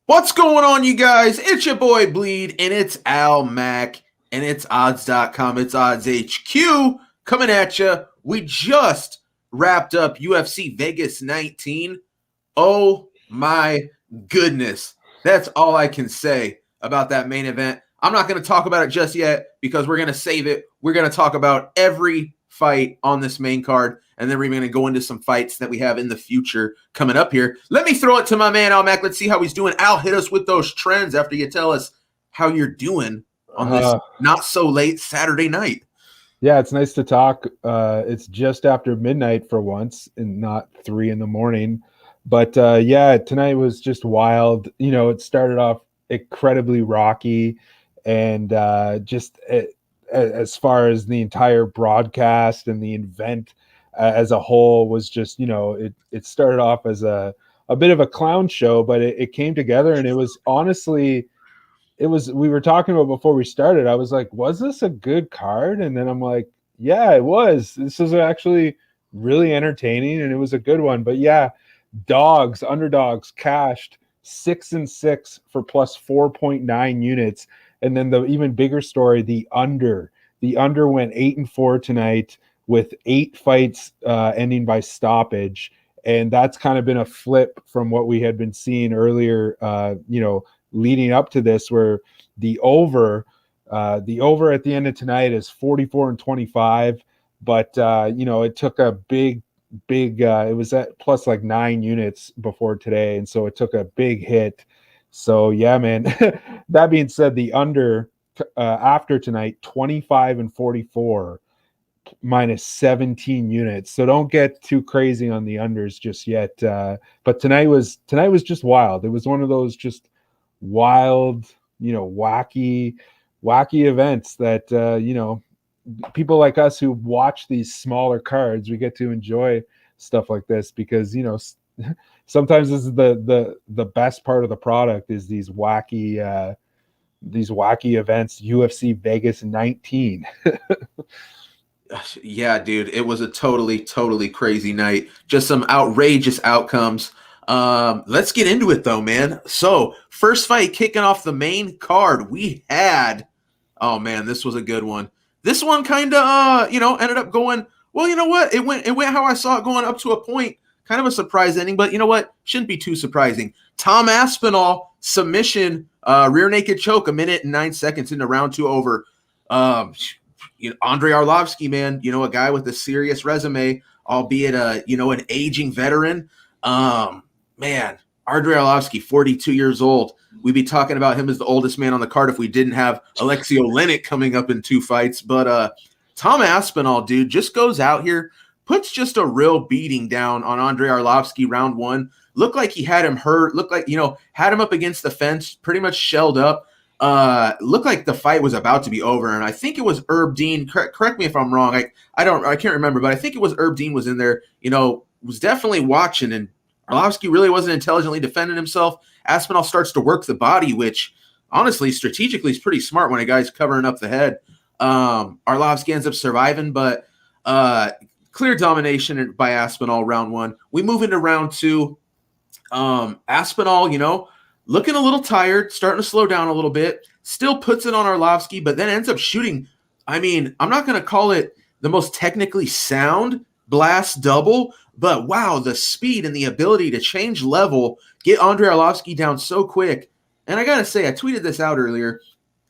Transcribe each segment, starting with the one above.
What's going on, you guys? It's your boy Bleed, and it's Al Mac, and it's odds.com. It's Odds HQ coming at you. We just wrapped up UFC Vegas 19. Oh my goodness. That's all I can say about that main event. I'm not going to talk about it just yet because we're going to save it. We're going to talk about every fight on this main card, and then we're going to go into some fights that we have in the future coming up here. Let me throw it to my man, Al Mac. Let's see how he's doing. Al, hit us with those trends after you tell us how you're doing on this not so late Saturday night. Yeah, it's nice to talk. It's just after midnight for once and not 3 a.m. But yeah, tonight was just wild. You know, it started off incredibly rocky, and as far as the entire broadcast and the event as a whole was just, it started off as a bit of a clown show, but it came together, and it was honestly, we were talking about before we started. I was like, was this a good card? And then I'm like, yeah, it was. This was actually really entertaining, and it was a good one. But yeah, underdogs cashed 6-6 for plus 4.9 units. And then the even bigger story, the under went 8-4 tonight with 8 fights ending by stoppage. And that's kind of been a flip from what we had been seeing earlier, leading up to this, where the over at the end of tonight is 44-25. But, it took a big, it was at plus like 9 units before today. And so it took a big hit. So yeah, man, that being said, the under after tonight, 25-44 minus 17 units. So don't get too crazy on the unders just yet. But tonight was just wild. It was one of those just wild, wacky events that, people like us who watch these smaller cards, we get to enjoy stuff like this because, sometimes this is the best part of the product is these wacky events. UFC Vegas 19. Yeah, dude, it was a totally crazy night. Just some outrageous outcomes. Let's get into it though, man. So first fight kicking off the main card, we had, oh man, this was a good one. This one kind of, ended up going, well, you know what? It went how I saw it going up to a point. Kind of a surprise ending, but you know what? Shouldn't be too surprising. Tom Aspinall, submission, rear naked choke, 1:09 into round 2 over. Andre Arlovski, man, a guy with a serious resume, albeit an aging veteran. Man, Andre Arlovski, 42 years old. We'd be talking about him as the oldest man on the card if we didn't have Alexei Oleinik coming up in 2 fights. But Tom Aspinall, dude, just goes out here, puts just a real beating down on Andre Arlovski round 1. Looked like he had him hurt. Looked like, had him up against the fence, pretty much shelled up. Looked like the fight was about to be over. And I think it was Herb Dean. Correct me if I'm wrong. I can't remember, but I think it was Herb Dean was in there, was definitely watching, and Arlovski really wasn't intelligently defending himself. Aspinall starts to work the body, which honestly, strategically is pretty smart when a guy's covering up the head. Arlovski ends up surviving, but clear domination by Aspinall round 1. We move into round 2. Aspinall, looking a little tired, starting to slow down a little bit, still puts it on Arlovski, but then ends up shooting. I mean, I'm not going to call it the most technically sound blast double, but wow, the speed and the ability to change level, get Andre Arlovski down so quick. And I got to say, I tweeted this out earlier.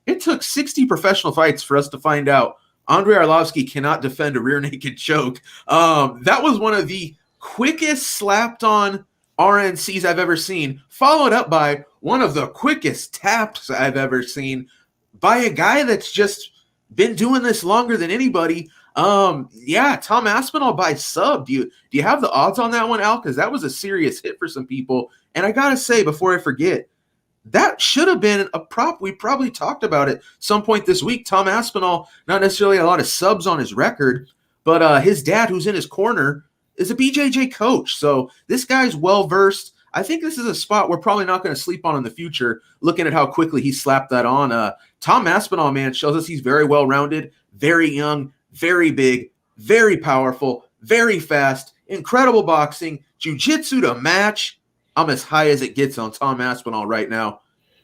It took 60 professional fights for us to find out Andre Arlovski cannot defend a rear naked choke. That was one of the quickest slapped on RNCs I've ever seen, followed up by one of the quickest taps I've ever seen by a guy that's just been doing this longer than anybody. Yeah, Tom Aspinall by sub. Do you have the odds on that one, Al? Because that was a serious hit for some people. And I gotta say, before I forget, that should have been a prop. We probably talked about it some point this week. Tom Aspinall, not necessarily a lot of subs on his record, but his dad, who's in his corner, is a BJJ coach. So this guy's well-versed. I think this is a spot we're probably not going to sleep on in the future, looking at how quickly he slapped that on. Tom Aspinall, man, shows us he's very well-rounded, very young, very big, very powerful, very fast, incredible boxing, jiu-jitsu to match. I'm as high as it gets on Tom Aspinall right now.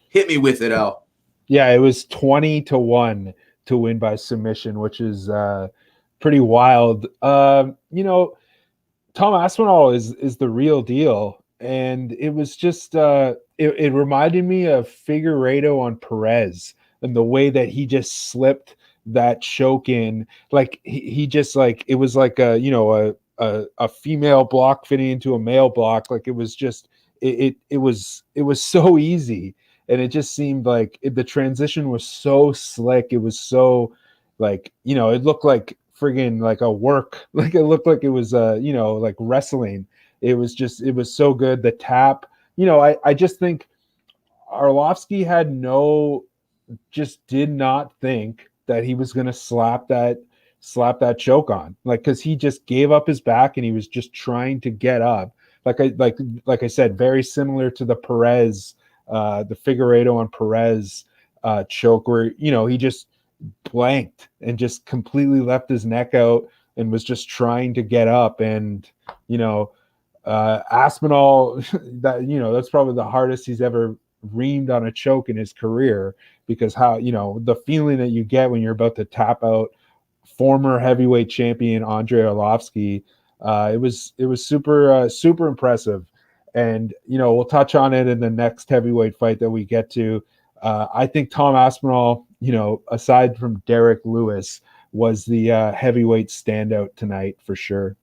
Hit me with it, Al. Yeah, it was 20-1 to win by submission, which is pretty wild. Tom Aspinall is the real deal, and it was just it reminded me of Figueiredo on Perez and the way that he just slipped that choke in, like he just like it was like a female block fitting into a male block, like it was just it was so easy, and it just seemed like the transition was so slick. It was so like it looked like friggin' like a work, like it looked like it was like wrestling. It was so good. The tap, I just think Arlovsky just did not think that he was going to slap that choke on, like, because he just gave up his back and he was just trying to get up, like I said, very similar to the Perez, the Figueiredo on Perez choke, where he just blanked and just completely left his neck out and was just trying to get up. And Aspinall, that's probably the hardest he's ever reamed on a choke in his career, because how the feeling that you get when you're about to tap out former heavyweight champion Andrei Arlovsky, it was super impressive. And we'll touch on it in the next heavyweight fight that we get to. I think Tom Aspinall, aside from Derrick Lewis, was the heavyweight standout tonight for sure.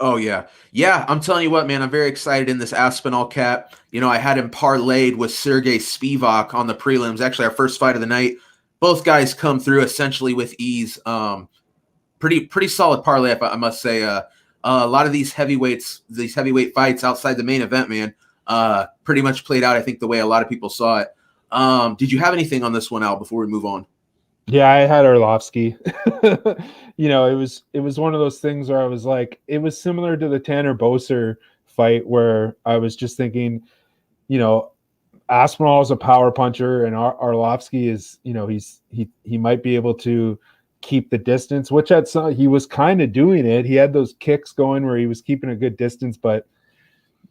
Oh, yeah. Yeah, I'm telling you what, man, I'm very excited in this Aspinall cat. I had him parlayed with Sergey Spivak on the prelims, actually our first fight of the night. Both guys come through essentially with ease. Pretty solid parlay, I must say. A lot of these heavyweight fights outside the main event, man, pretty much played out, I think, the way a lot of people saw it. Did you have anything on this one, Al, before we move on? Yeah, I had Arlovsky. It was one of those things where I was like, it was similar to the Tanner Boser fight, where I was just thinking, Aspinall is a power puncher, and Arlovsky is, he might be able to keep the distance, which he was kind of doing it. He had those kicks going where he was keeping a good distance, but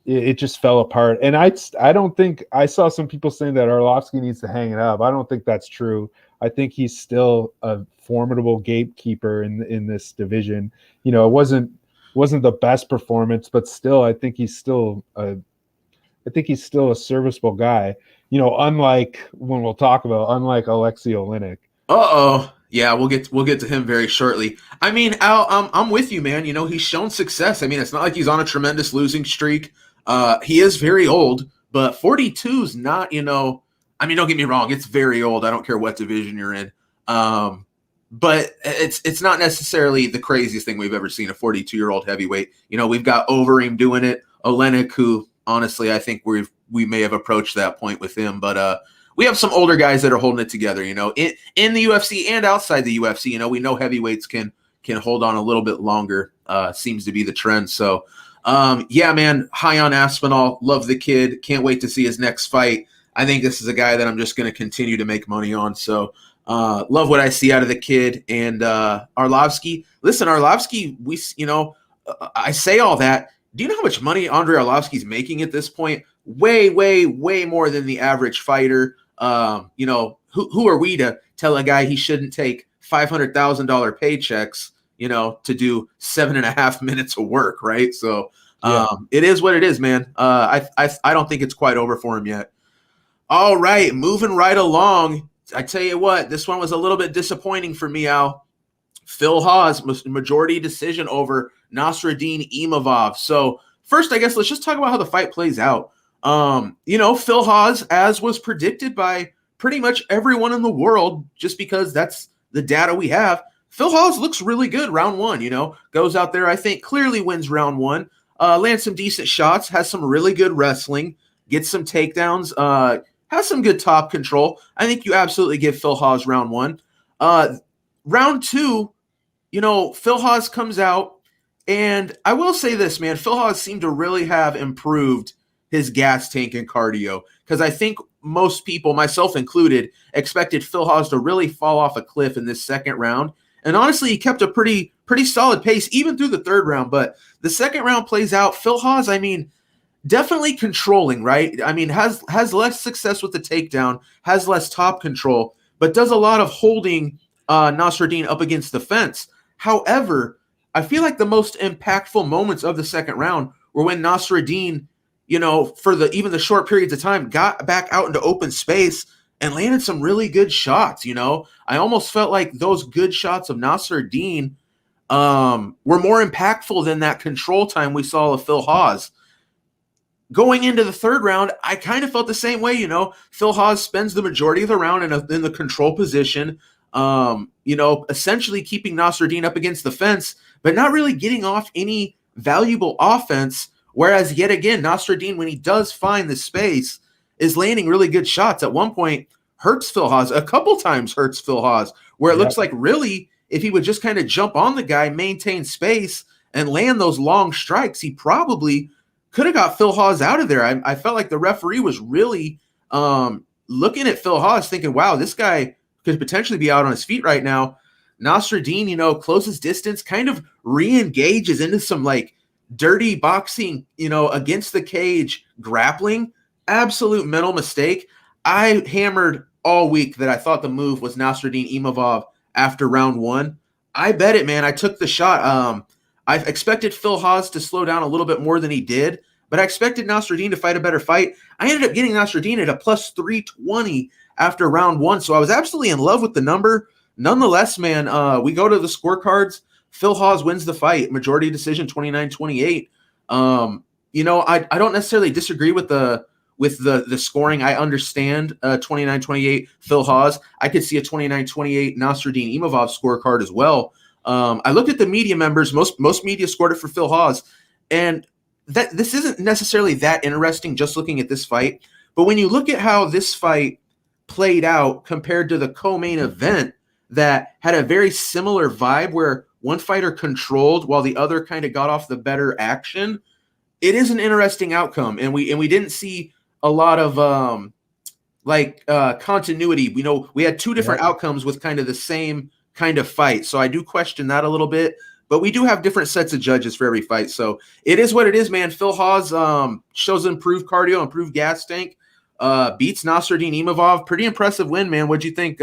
it just fell apart. And I don't think, I saw some people saying that Arlovsky needs to hang it up. I don't think that's true. I think he's still a formidable gatekeeper in this division. It wasn't the best performance, but still, I think he's still a serviceable guy. Unlike unlike Alexei Oleinik. Yeah, we'll get to him very shortly. I mean, Al, I'm with you, man. He's shown success. I mean, it's not like he's on a tremendous losing streak. He is very old, but 42 is not, I mean, don't get me wrong, it's very old. I don't care what division you're in. But it's not necessarily the craziest thing we've ever seen, a 42-year-old heavyweight. We've got Overeem doing it, Oleinik, who honestly I think we may have approached that point with him, but we have some older guys that are holding it together, in the UFC and outside the UFC. We know heavyweights can hold on a little bit longer, seems to be the trend. So, yeah, man, high on Aspinall. Love the kid. Can't wait to see his next fight. I think this is a guy that I'm just going to continue to make money on. So, love what I see out of the kid. And Arlovsky, listen, Arlovsky, I say all that. Do you know how much money Andrei Arlovsky's making at this point? Way, way, way more than the average fighter. Who are we to tell a guy he shouldn't take $500,000 paychecks, to do 7.5 minutes of work, right? So It is what it is, man. I don't think it's quite over for him yet. All right, moving right along. I tell you what, this one was a little bit disappointing for me, Al. Phil Hawes, majority decision over Nasruddin Imavov. So first, I guess let's just talk about how the fight plays out. Phil Hawes, as was predicted by pretty much everyone in the world, just because that's the data we have, Phil Hawes looks really good round one, goes out there, I think clearly wins round one, lands some decent shots, has some really good wrestling, gets some takedowns, has some good top control. I think you absolutely give Phil Hawes round one. Round two, Phil Hawes comes out, and I will say this, man, Phil Hawes seemed to really have improved his gas tank and cardio, because I think most people, myself included, expected Phil Hawes to really fall off a cliff in this second round. And honestly, he kept a pretty solid pace even through the third round. But the second round plays out, Phil Hawes, I mean, definitely controlling, right? I mean, has less success with the takedown, has less top control, but does a lot of holding Nasruddin up against the fence. However, I feel like the most impactful moments of the second round were when Nasruddin, for even the short periods of time, got back out into open space and landed some really good shots. I almost felt like those good shots of Nasruddin were more impactful than that control time we saw of Phil Hawes. Going into the third round, I kind of felt the same way. Phil Hawes spends the majority of the round in the control position, essentially keeping Nasruddin up against the fence, but not really getting off any valuable offense. Whereas, yet again, Nasruddin, when he does find the space, is landing really good shots. At one point, hurts Phil Hawes. A couple times hurts Phil Hawes, where it looks like really, if he would just kind of jump on the guy, maintain space, and land those long strikes, he probably could have got Phil Hawes out of there. I felt like the referee was really looking at Phil Hawes thinking, wow, this guy could potentially be out on his feet right now. Nasruddin, closes distance, kind of re-engages into some like dirty boxing, against the cage grappling. Absolute mental mistake. I hammered all week that I thought the move was Nasruddin Imavov after round one. I bet it, man. I took the shot. I expected Phil Hawes to slow down a little bit more than he did, but I expected Nasruddin to fight a better fight. I ended up getting Nasruddin at a plus 320 after round one, so I was absolutely in love with the number. Nonetheless, man, we go to the scorecards. Phil Hawes wins the fight, majority decision, 29-28. I don't necessarily disagree with the scoring. I understand 29-28 Phil Hawes. I could see a 29-28 Nasruddin Imavov scorecard as well. I looked at the media members. Most media scored it for Phil Hawes, and that this isn't necessarily that interesting just looking at this fight. But when you look at how this fight played out compared to the co-main event that had a very similar vibe where one fighter controlled while the other kind of got off the better action, it is an interesting outcome. And we didn't see a lot of continuity. We had two different outcomes with kind of the same kind of fight. So I do question that a little bit, but we do have different sets of judges for every fight. So it is what it is, man. Phil Hawes shows improved cardio, improved gas tank, beats Nasruddin Imavov. Pretty impressive win, man. What'd you think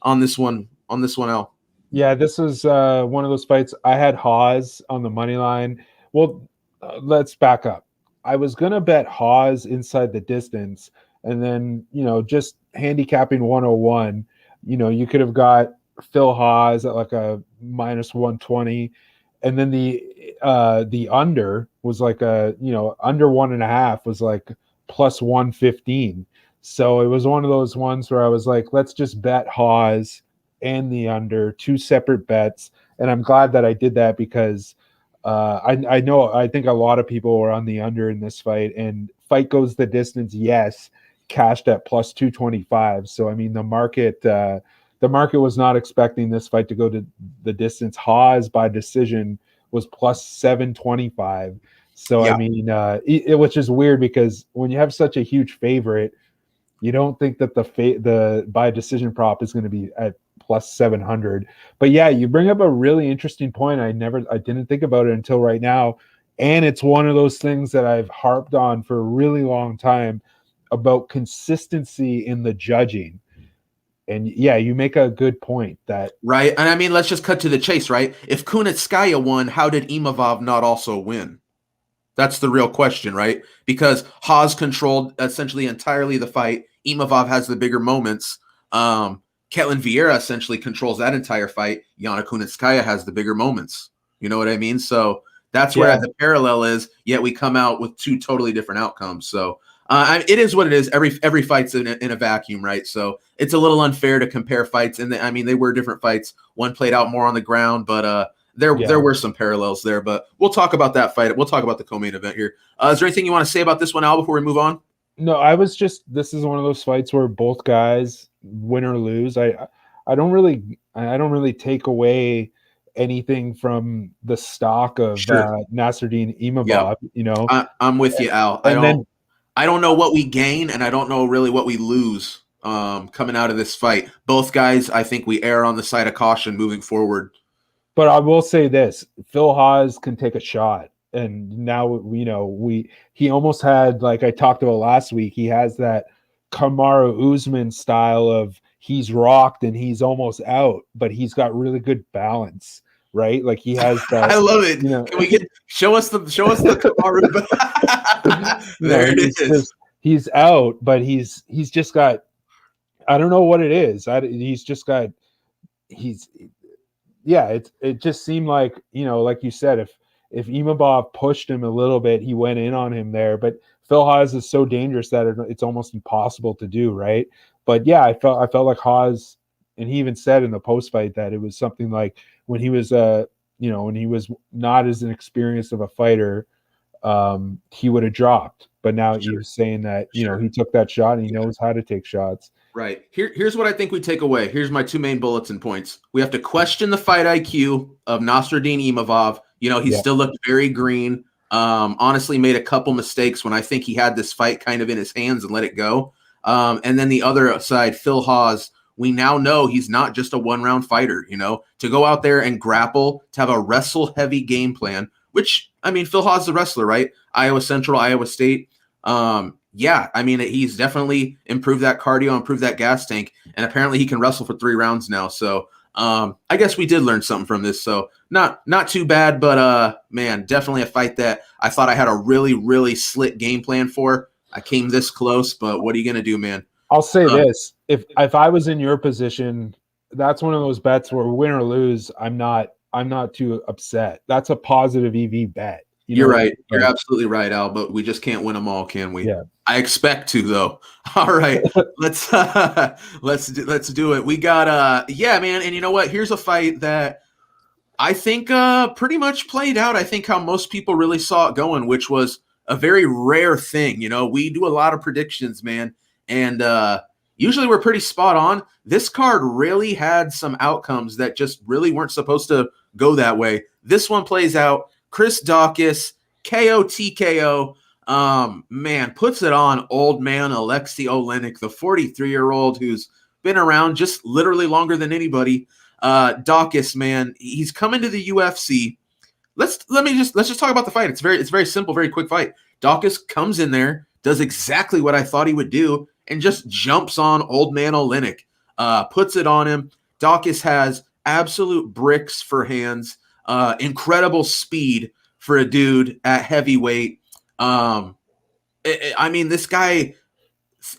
on this one, Al? Yeah, this was one of those fights. I had Hawes on the money line. Well, let's back up. I was going to bet Hawes inside the distance, and then, just handicapping 101, you could have got Phil Hawes at like a minus 120, and then the under was like under 1.5 was like plus 115. So it was one of those ones where I was like, let's just bet Hawes and the under, two separate bets. And I'm glad that I did that because I think a lot of people were on the under in this fight, and fight goes the distance. Yes, cashed at plus 225. So, I mean, the market was not expecting this fight to go to the distance. Hawes by decision was plus 725. So, yeah. I mean, which is weird because when you have such a huge favorite, you don't think that the by decision prop is going to be at plus 700. But yeah, you bring up a really interesting point. I didn't think about it until right now. And it's one of those things that I've harped on for a really long time about consistency in the judging. And yeah, you make a good point that. Right. And I mean, let's just cut to the chase, right? If Kunitskaya won, how did Imavov not also win? That's the real question, right? Because Hawes controlled essentially entirely the fight. Imavov has the bigger moments. Ketlen Vieira essentially controls that entire fight. Yana Kunitskaya has the bigger moments. You know what I mean? So that's where the parallel is, yet we come out with two totally different outcomes. So it is what it is. Every fight's in a vacuum, right? So it's a little unfair to compare fights. And they were different fights. One played out more on the ground, but there were some parallels there. But we'll talk about that fight. We'll talk about the co-main event here. Is there anything you want to say about this one, Al, before we move on? No, this is one of those fights where both guys win or lose. I don't really take away anything from the stock of Nasruddin Imavov. Yep. I'm with you, Al. I don't know what we gain, and I don't know really what we lose coming out of this fight. Both guys, I think we err on the side of caution moving forward. But I will say this: Phil Hawes can take a shot. and now he almost had, like I talked about last week, he has that Kamaru Usman style of he's rocked and he's almost out, but he's got really good balance, right? Like he has that. I love it. Can we show us the Kamaru? There it is. He's out, but he's just got, I don't know what it is. It just seemed like, like you said, if Imavov pushed him a little bit, he went in on him there. But Phil Haas is so dangerous that it's almost impossible to do, right? But yeah, I felt like Haas, and he even said in the post fight that it was something like when he was when he was not as inexperienced of a fighter, he would have dropped. But now he was saying that he took that shot and he knows how to take shots. Right. Here's what I think we take away. Here's my two main bulletin points. We have to question the fight IQ of Nasruddin Imavov. He still looked very green. Honestly, made a couple mistakes when I think he had this fight kind of in his hands and let it go. And then the other side, Phil Haas, we now know he's not just a one-round fighter, to go out there and grapple, to have a wrestle-heavy game plan, which, Phil Haas is a wrestler, right? Iowa Central, Iowa State. He's definitely improved that cardio, improved that gas tank, and apparently he can wrestle for 3 rounds now. So I guess we did learn something from this. So not too bad, but man, definitely a fight that I thought I had a really, really slick game plan for. I came this close, but what are you going to do, man? I'll say this. If I was in your position, that's one of those bets where win or lose, I'm not too upset. That's a positive EV bet. You're right. You're absolutely right, Al, but we just can't win them all, can we? Yeah. I expect to, though. All right. let's do it. We got man, and you know what? Here's a fight that I think pretty much played out, I think, how most people really saw it going, which was a very rare thing. We do a lot of predictions, man, and usually we're pretty spot on. This card really had some outcomes that just really weren't supposed to go that way. This one plays out. Chris Daukaus, KO TKO, puts it on old man Alexei Oleinik, the 43-year-old who's been around just literally longer than anybody. Daukaus, man, he's coming to the UFC. Let's just talk about the fight. It's very simple, very quick fight. Daukaus comes in there, does exactly what I thought he would do, and just jumps on old man Oleinik, puts it on him. Daukaus has absolute bricks for hands. Incredible speed for a dude at heavyweight. This guy,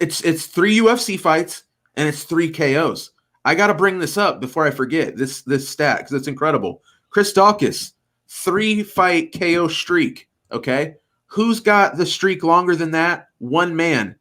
it's 3 UFC fights and it's 3 KOs. I got to bring this up before I forget this stat because it's incredible. Chris Daukaus, 3-fight KO streak. Okay. Who's got the streak longer than that? One man,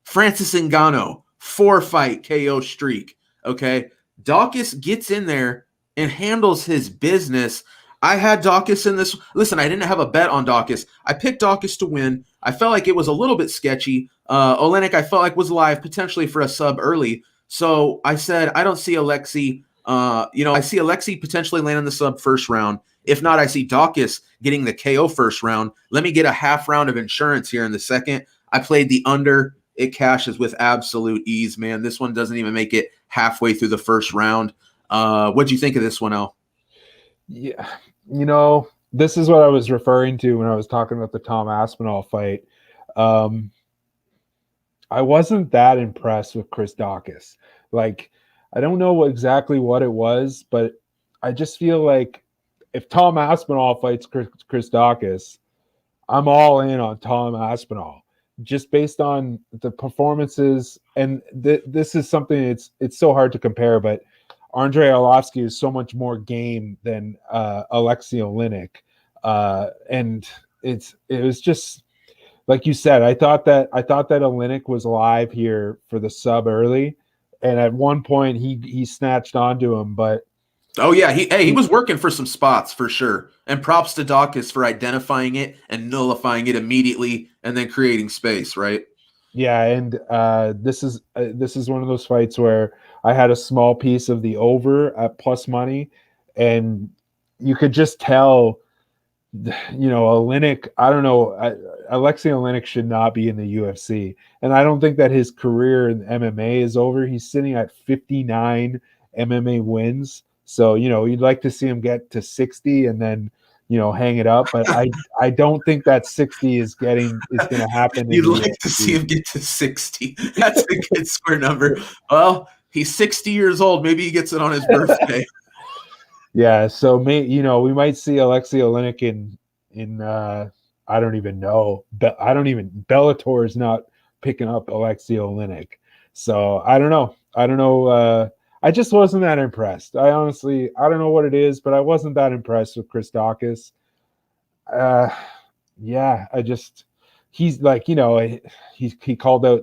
Francis Ngannou, 4-fight KO streak. Okay. Daukaus gets in there and handles his business. I had Daukaus in this. Listen, I didn't have a bet on Daukaus. I picked Daukaus to win. I felt like it was a little bit sketchy. Oleinik, I felt like was live potentially for a sub early. So I said, I don't see Alexei. I see Alexei potentially landing the sub first round. If not, I see Daukaus getting the KO first round. Let me get a half round of insurance here in the second. I played the under. It cashes with absolute ease, man. This one doesn't even make it halfway through the first round. What'd you think of this one, Al? Yeah, this is what I was referring to when I was talking about the Tom Aspinall fight. I wasn't that impressed with Chris Daukaus. Like, I don't know exactly what it was, but I just feel like if Tom Aspinall fights Chris Daukaus, I'm all in on Tom Aspinall. Just based on the performances, and this is something it's so hard to compare, but Andrei Arlovsky is so much more game than Alexei Oleinik, and it was just like you said. I thought that Oleinik was live here for the sub early, and at one point he snatched onto him, but oh yeah, he was working for some spots for sure. And props to Daukaus for identifying it and nullifying it immediately, and then creating space, right? Yeah, and this is one of those fights where I had a small piece of the over at plus money, and you could just tell, Oleinik. I don't know, Alexei Oleinik should not be in the UFC, and I don't think that his career in MMA is over. He's sitting at 59 MMA wins, so you'd like to see him get to 60 and then hang it up. But I don't think that 60 is going to happen. You'd like to see him get to 60. That's a good square number. Well, he's 60 years old. Maybe he gets it on his birthday. Yeah, so we might see Alexei Oleinik in I don't even know. Bellator is not picking up Alexei Oleinik. So I don't know. I just wasn't that impressed. I don't know what it is, but I wasn't that impressed with Chris Daukaus. He's like, he called out,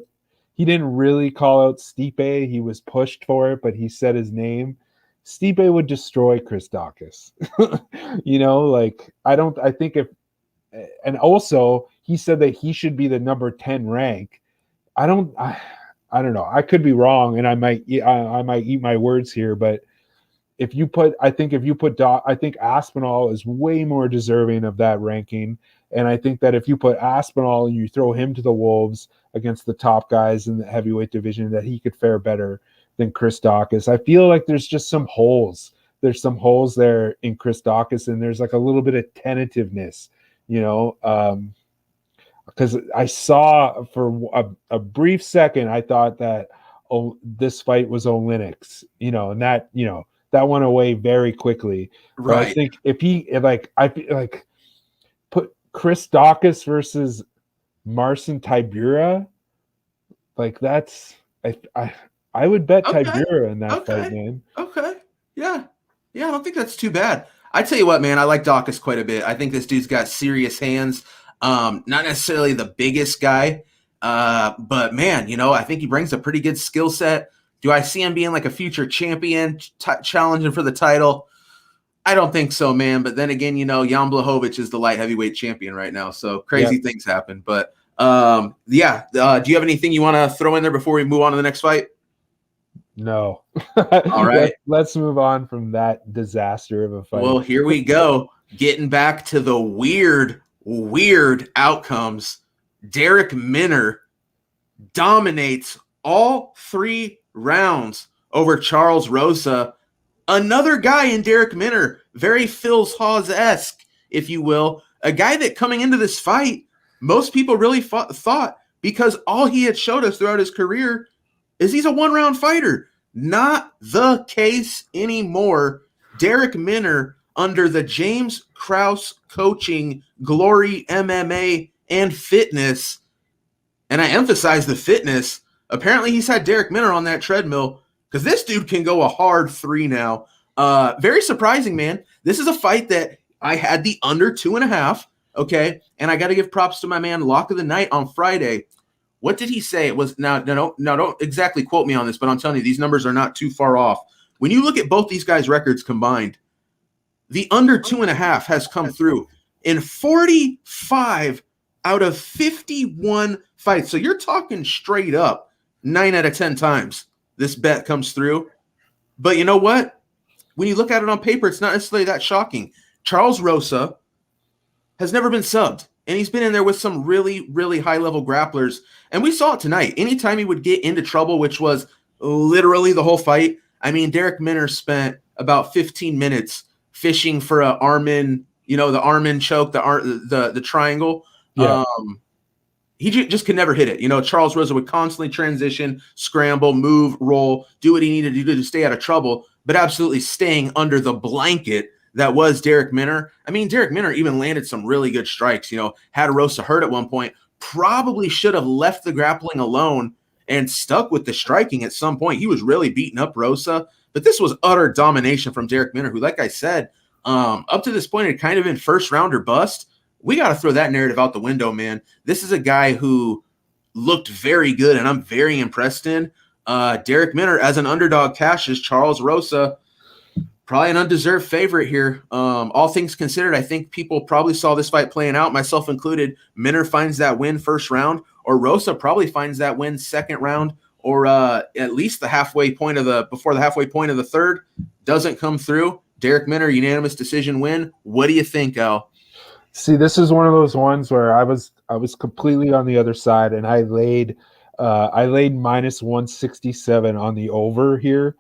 he didn't really call out Stipe. He was pushed for it, but he said his name. Stipe would destroy Chris Daukaus. And also he said that he should be the number 10 rank. I don't know. I could be wrong, and I might eat my words here, but I think Aspinall is way more deserving of that ranking. And I think that if you put Aspinall and you throw him to the wolves against the top guys in the heavyweight division, that he could fare better than Chris Daukaus. I feel like there's just some holes. There's some holes there in Chris Daukaus, and there's like a little bit of tentativeness, because I saw for a brief second, I thought that this fight was Oleinik's, and that that went away very quickly. Right. But I think I feel like put Chris Daukaus versus Marcin Tybura, like that's I would bet Tybura in that fight, man. Okay. Yeah. I don't think that's too bad. I tell you what, man, I like Daukaus quite a bit. I think this dude's got serious hands. Not necessarily the biggest guy, but man, I think he brings a pretty good skill set. Do I see him being like a future champion, challenging for the title? I don't think so, man. But then again, Jan Blachowicz is the light heavyweight champion right now, so crazy things happen. But do you have anything you want to throw in there before we move on to the next fight? No. All right. Let's move on from that disaster of a fight. Well, here we go. Getting back to the weird outcomes. Darrick Minner dominates all 3 rounds over Charles Rosa. Another guy in Darrick Minner, very Phil's Hawes-esque, if you will. A guy that coming into this fight, most people really thought, because all he had showed us throughout his career is he's a 1-round fighter. Not the case anymore. Darrick Minner, under the James Krause coaching, Glory MMA and fitness, and I emphasize the fitness, apparently he's had Darrick Minner on that treadmill, because this dude can go a hard 3 now. Very surprising, man. This is a fight that I had the under 2.5, okay? And I got to give props to my man, Lock of the Night, on Friday. What did he say? It was now don't exactly quote me on this, but I'm telling you, these numbers are not too far off. When you look at both these guys' records combined, the under 2.5 has come through in 45 out of 51 fights. So you're talking straight up 9 out of 10 times this bet comes through. But you know what? When you look at it on paper, it's not necessarily that shocking. Charles Rosa has never been subbed. And he's been in there with some really, really high-level grapplers. And we saw it tonight. Anytime he would get into trouble, which was literally the whole fight, I mean, Darrick Minner spent about 15 minutes fishing for a Armin, the Armin choke, the triangle. Yeah. He just could never hit it. Charles Rosa would constantly transition, scramble, move, roll, do what he needed to do to stay out of trouble, but absolutely staying under the blanket that was Darrick Minner. I mean, Darrick Minner even landed some really good strikes, had Rosa hurt at one point, probably should have left the grappling alone and stuck with the striking at some point. He was really beating up Rosa, but this was utter domination from Darrick Minner, who, like I said, up to this point had kind of been first round or bust. We got to throw that narrative out the window, man. This is a guy who looked very good, and I'm very impressed in. Darrick Minner, as an underdog, cashes Charles Rosa. Probably an undeserved favorite here. All things considered, I think people probably saw this fight playing out, myself included. Minner finds that win first round, or Rosa probably finds that win second round, or at least before the halfway point of the third. Doesn't come through. Darrick Minner, unanimous decision win. What do you think, Al? See, this is one of those ones where I was completely on the other side, and I laid minus 167 on the over here.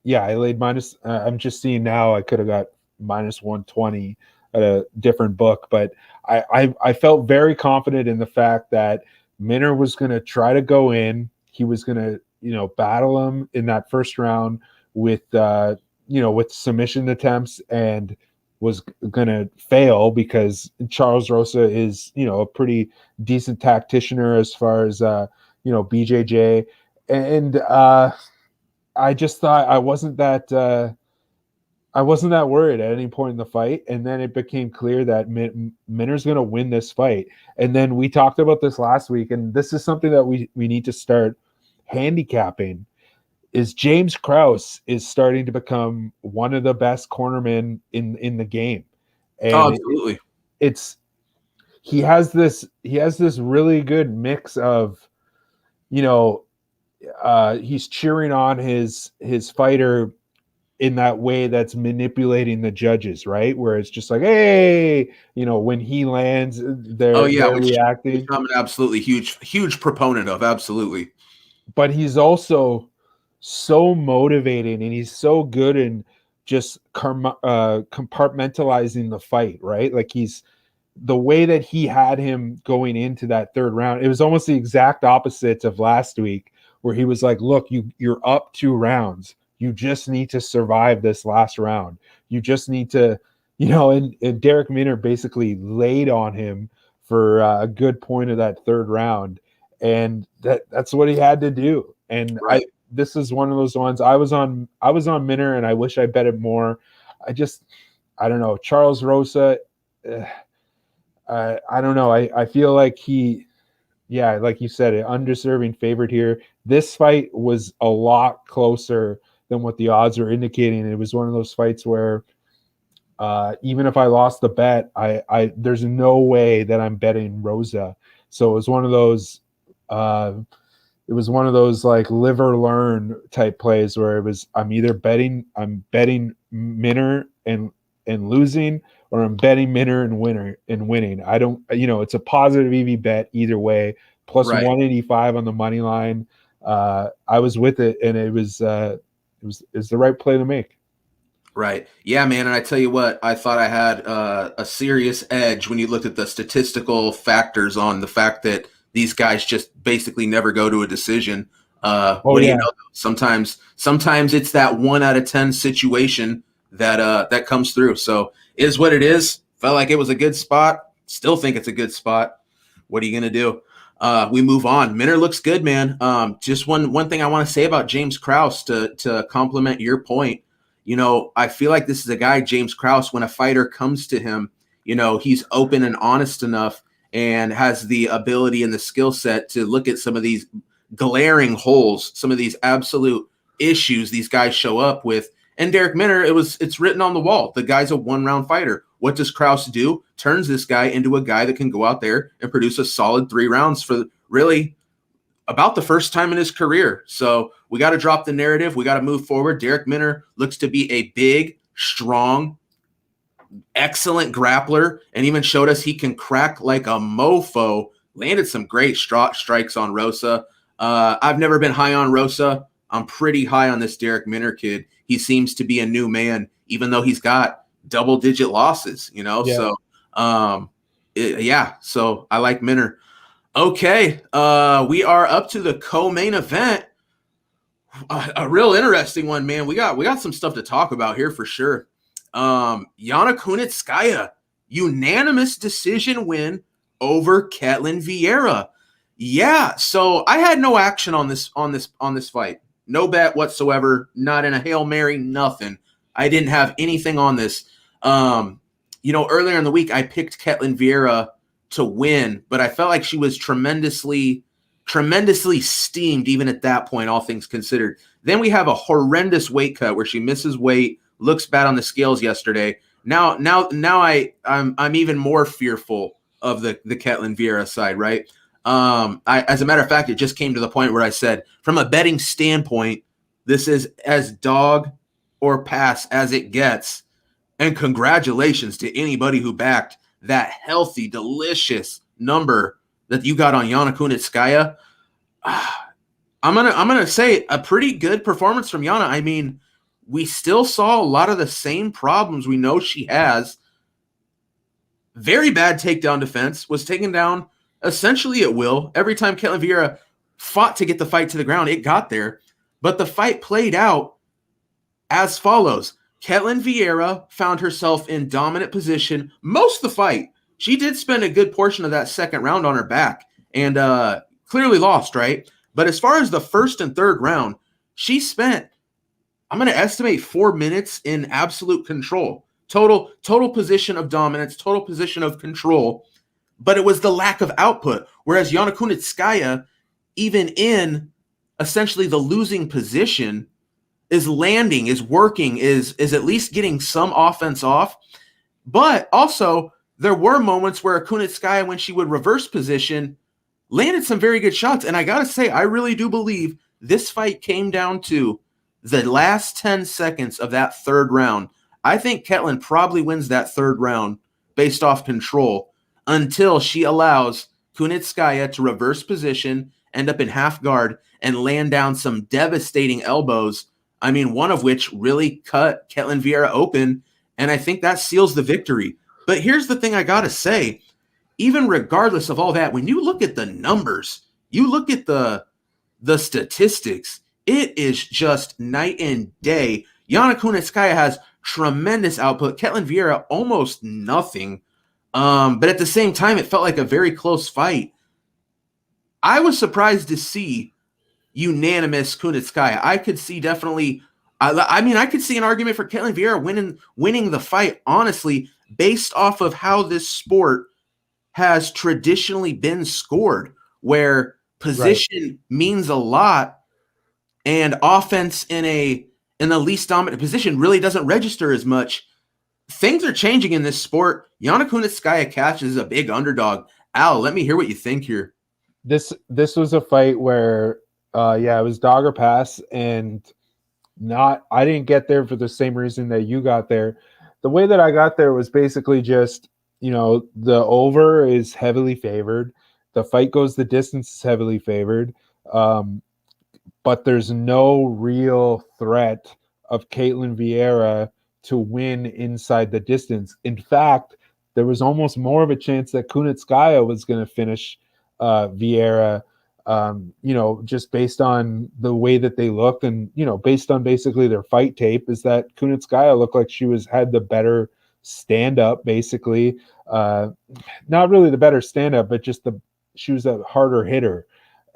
Yeah, I laid minus. I'm just seeing now I could have got minus 120 at a different book. But I felt very confident in the fact that Minner was going to try to go in. He was going to, battle him in that first round with, with submission attempts, and was going to fail because Charles Rosa is, a pretty decent tacticianer as far as, BJJ. And I just thought I wasn't that worried at any point in the fight. And then it became clear that Minner's going to win this fight. And then we talked about this last week, and this is something that we need to start handicapping. Is James Krause is starting to become one of the best cornermen in the game. And absolutely. He has this really good mix of, he's cheering on his fighter in that way that's manipulating the judges, right? Where it's just like, hey, when he lands, they're reacting. I'm an absolutely huge proponent of, absolutely. But he's also so motivating, and he's so good in just compartmentalizing the fight, right? Like the way that he had him going into that third round, it was almost the exact opposite of last week, where he was like, look, you're up 2 rounds. You just need to survive this last round. You just need to, and Derek Minner basically laid on him for a good point of that third round. And that's what he had to do. And right. This is one of those ones. I was on Minner, and I wish I bet it more. I don't know. Charles Rosa, I don't know. I feel like like you said, an undeserving favorite here. This fight was a lot closer than what the odds are indicating. It was one of those fights where even if I lost the bet, there's no way that I'm betting Rosa. So it was one of those. Like live or learn type plays where it was I'm betting Minner and losing, or I'm betting Minner and winning. I don't, it's a positive EV bet either way. Plus 185 on the money line. I was with it, and it was the right play to make. Right. Yeah, man. And I tell you what, I thought I had a serious edge when you looked at the statistical factors on the fact that these guys just basically never go to a decision. What do you know? Sometimes it's that 1 out of 10 situation that comes through. So it is what it is. Felt like it was a good spot. Still think it's a good spot. What are you going to do? We move on. Minner looks good, man. Just one thing I want to say about James Krause to complement your point. I feel like this is a guy, James Krause, when a fighter comes to him, he's open and honest enough and has the ability and the skill set to look at some of these glaring holes, some of these absolute issues these guys show up with. And Derek Minner, it's written on the wall. The guy's a 1-round fighter. What does Krause do? Turns this guy into a guy that can go out there and produce a solid 3 rounds for really about the first time in his career. So we got to drop the narrative. We got to move forward. Derek Minner looks to be a big, strong, excellent grappler, and even showed us he can crack like a mofo. Landed some great strikes on Rosa. I've never been high on Rosa. I'm pretty high on this Derek Minner kid. He seems to be a new man, even though he's got double-digit losses, Yeah. So, so I like Minner. Okay, we are up to the co-main event. A real interesting one, man. We got some stuff to talk about here for sure. Yana Kunitskaya, unanimous decision win over Ketlen Vieira. Yeah, so I had no action on this fight. No bet whatsoever, not in a Hail Mary, nothing. I didn't have anything on this. Earlier in the week I picked Ketlen Vieira to win, but I felt like she was tremendously steamed even at that point, all things considered. Then we have a horrendous weight cut where she misses weight, looks bad on the scales yesterday. Now I'm even more fearful of the Ketlen Vieira side, right? As a matter of fact, it just came to the point where I said, from a betting standpoint, this is as dog or pass as it gets. And congratulations to anybody who backed that healthy, delicious number that you got on Yana Kunitskaya. I'm gonna say a pretty good performance from Yana. I mean, we still saw a lot of the same problems we know she has. Very bad takedown defense, was taken down essentially at will. Every time Ketlen Vieira fought to get the fight to the ground, it got there. But the fight played out as follows. Ketlen Vieira found herself in dominant position most of the fight. She did spend a good portion of that second round on her back and clearly lost, right? But as far as the first and third round, she spent, I'm going to estimate, 4 minutes in absolute control. Total position of dominance, total position of control. But it was the lack of output. Whereas Yana Kunitskaya, even in essentially the losing position, is landing, is working, is at least getting some offense off. But also, there were moments where Kunitskaya, when she would reverse position, landed some very good shots. And I got to say, I really do believe this fight came down to the last 10 seconds of that third round. I think Ketlen probably wins that third round based off control until she allows Kunitskaya to reverse position, end up in half guard, and land down some devastating elbows. I mean, one of which really cut Ketlen Vieira open, and I think that seals the victory. But here's the thing I got to say. Even regardless of all that, when you look at the numbers, you look at the statistics, it is just night and day. Yana Kunitskaya has tremendous output. Ketlen Vieira, almost nothing. But at the same time, it felt like a very close fight. I was surprised to see unanimous Kunitskaya. I could see definitely, I could see an argument for Ketlen Vieira winning the fight, honestly, based off of how this sport has traditionally been scored, where position means a lot and offense in the least dominant position really doesn't register as much. Things are changing in this sport. Yana Kunitskaya catches a big underdog. Al, let me hear what you think here. This was a fight where it was dog or pass, and I didn't get there for the same reason that you got there. The way that I got there was basically just, the over is heavily favored. The fight goes the distance is heavily favored. But there's no real threat of Ketlen Vieira to win inside the distance. In fact, there was almost more of a chance that Kunitskaya was going to finish Vieira, just based on the way that they looked and, based on basically their fight tape, is that Kunitskaya looked like she had the better stand-up, basically. Not really the better stand-up, but just she was a harder hitter.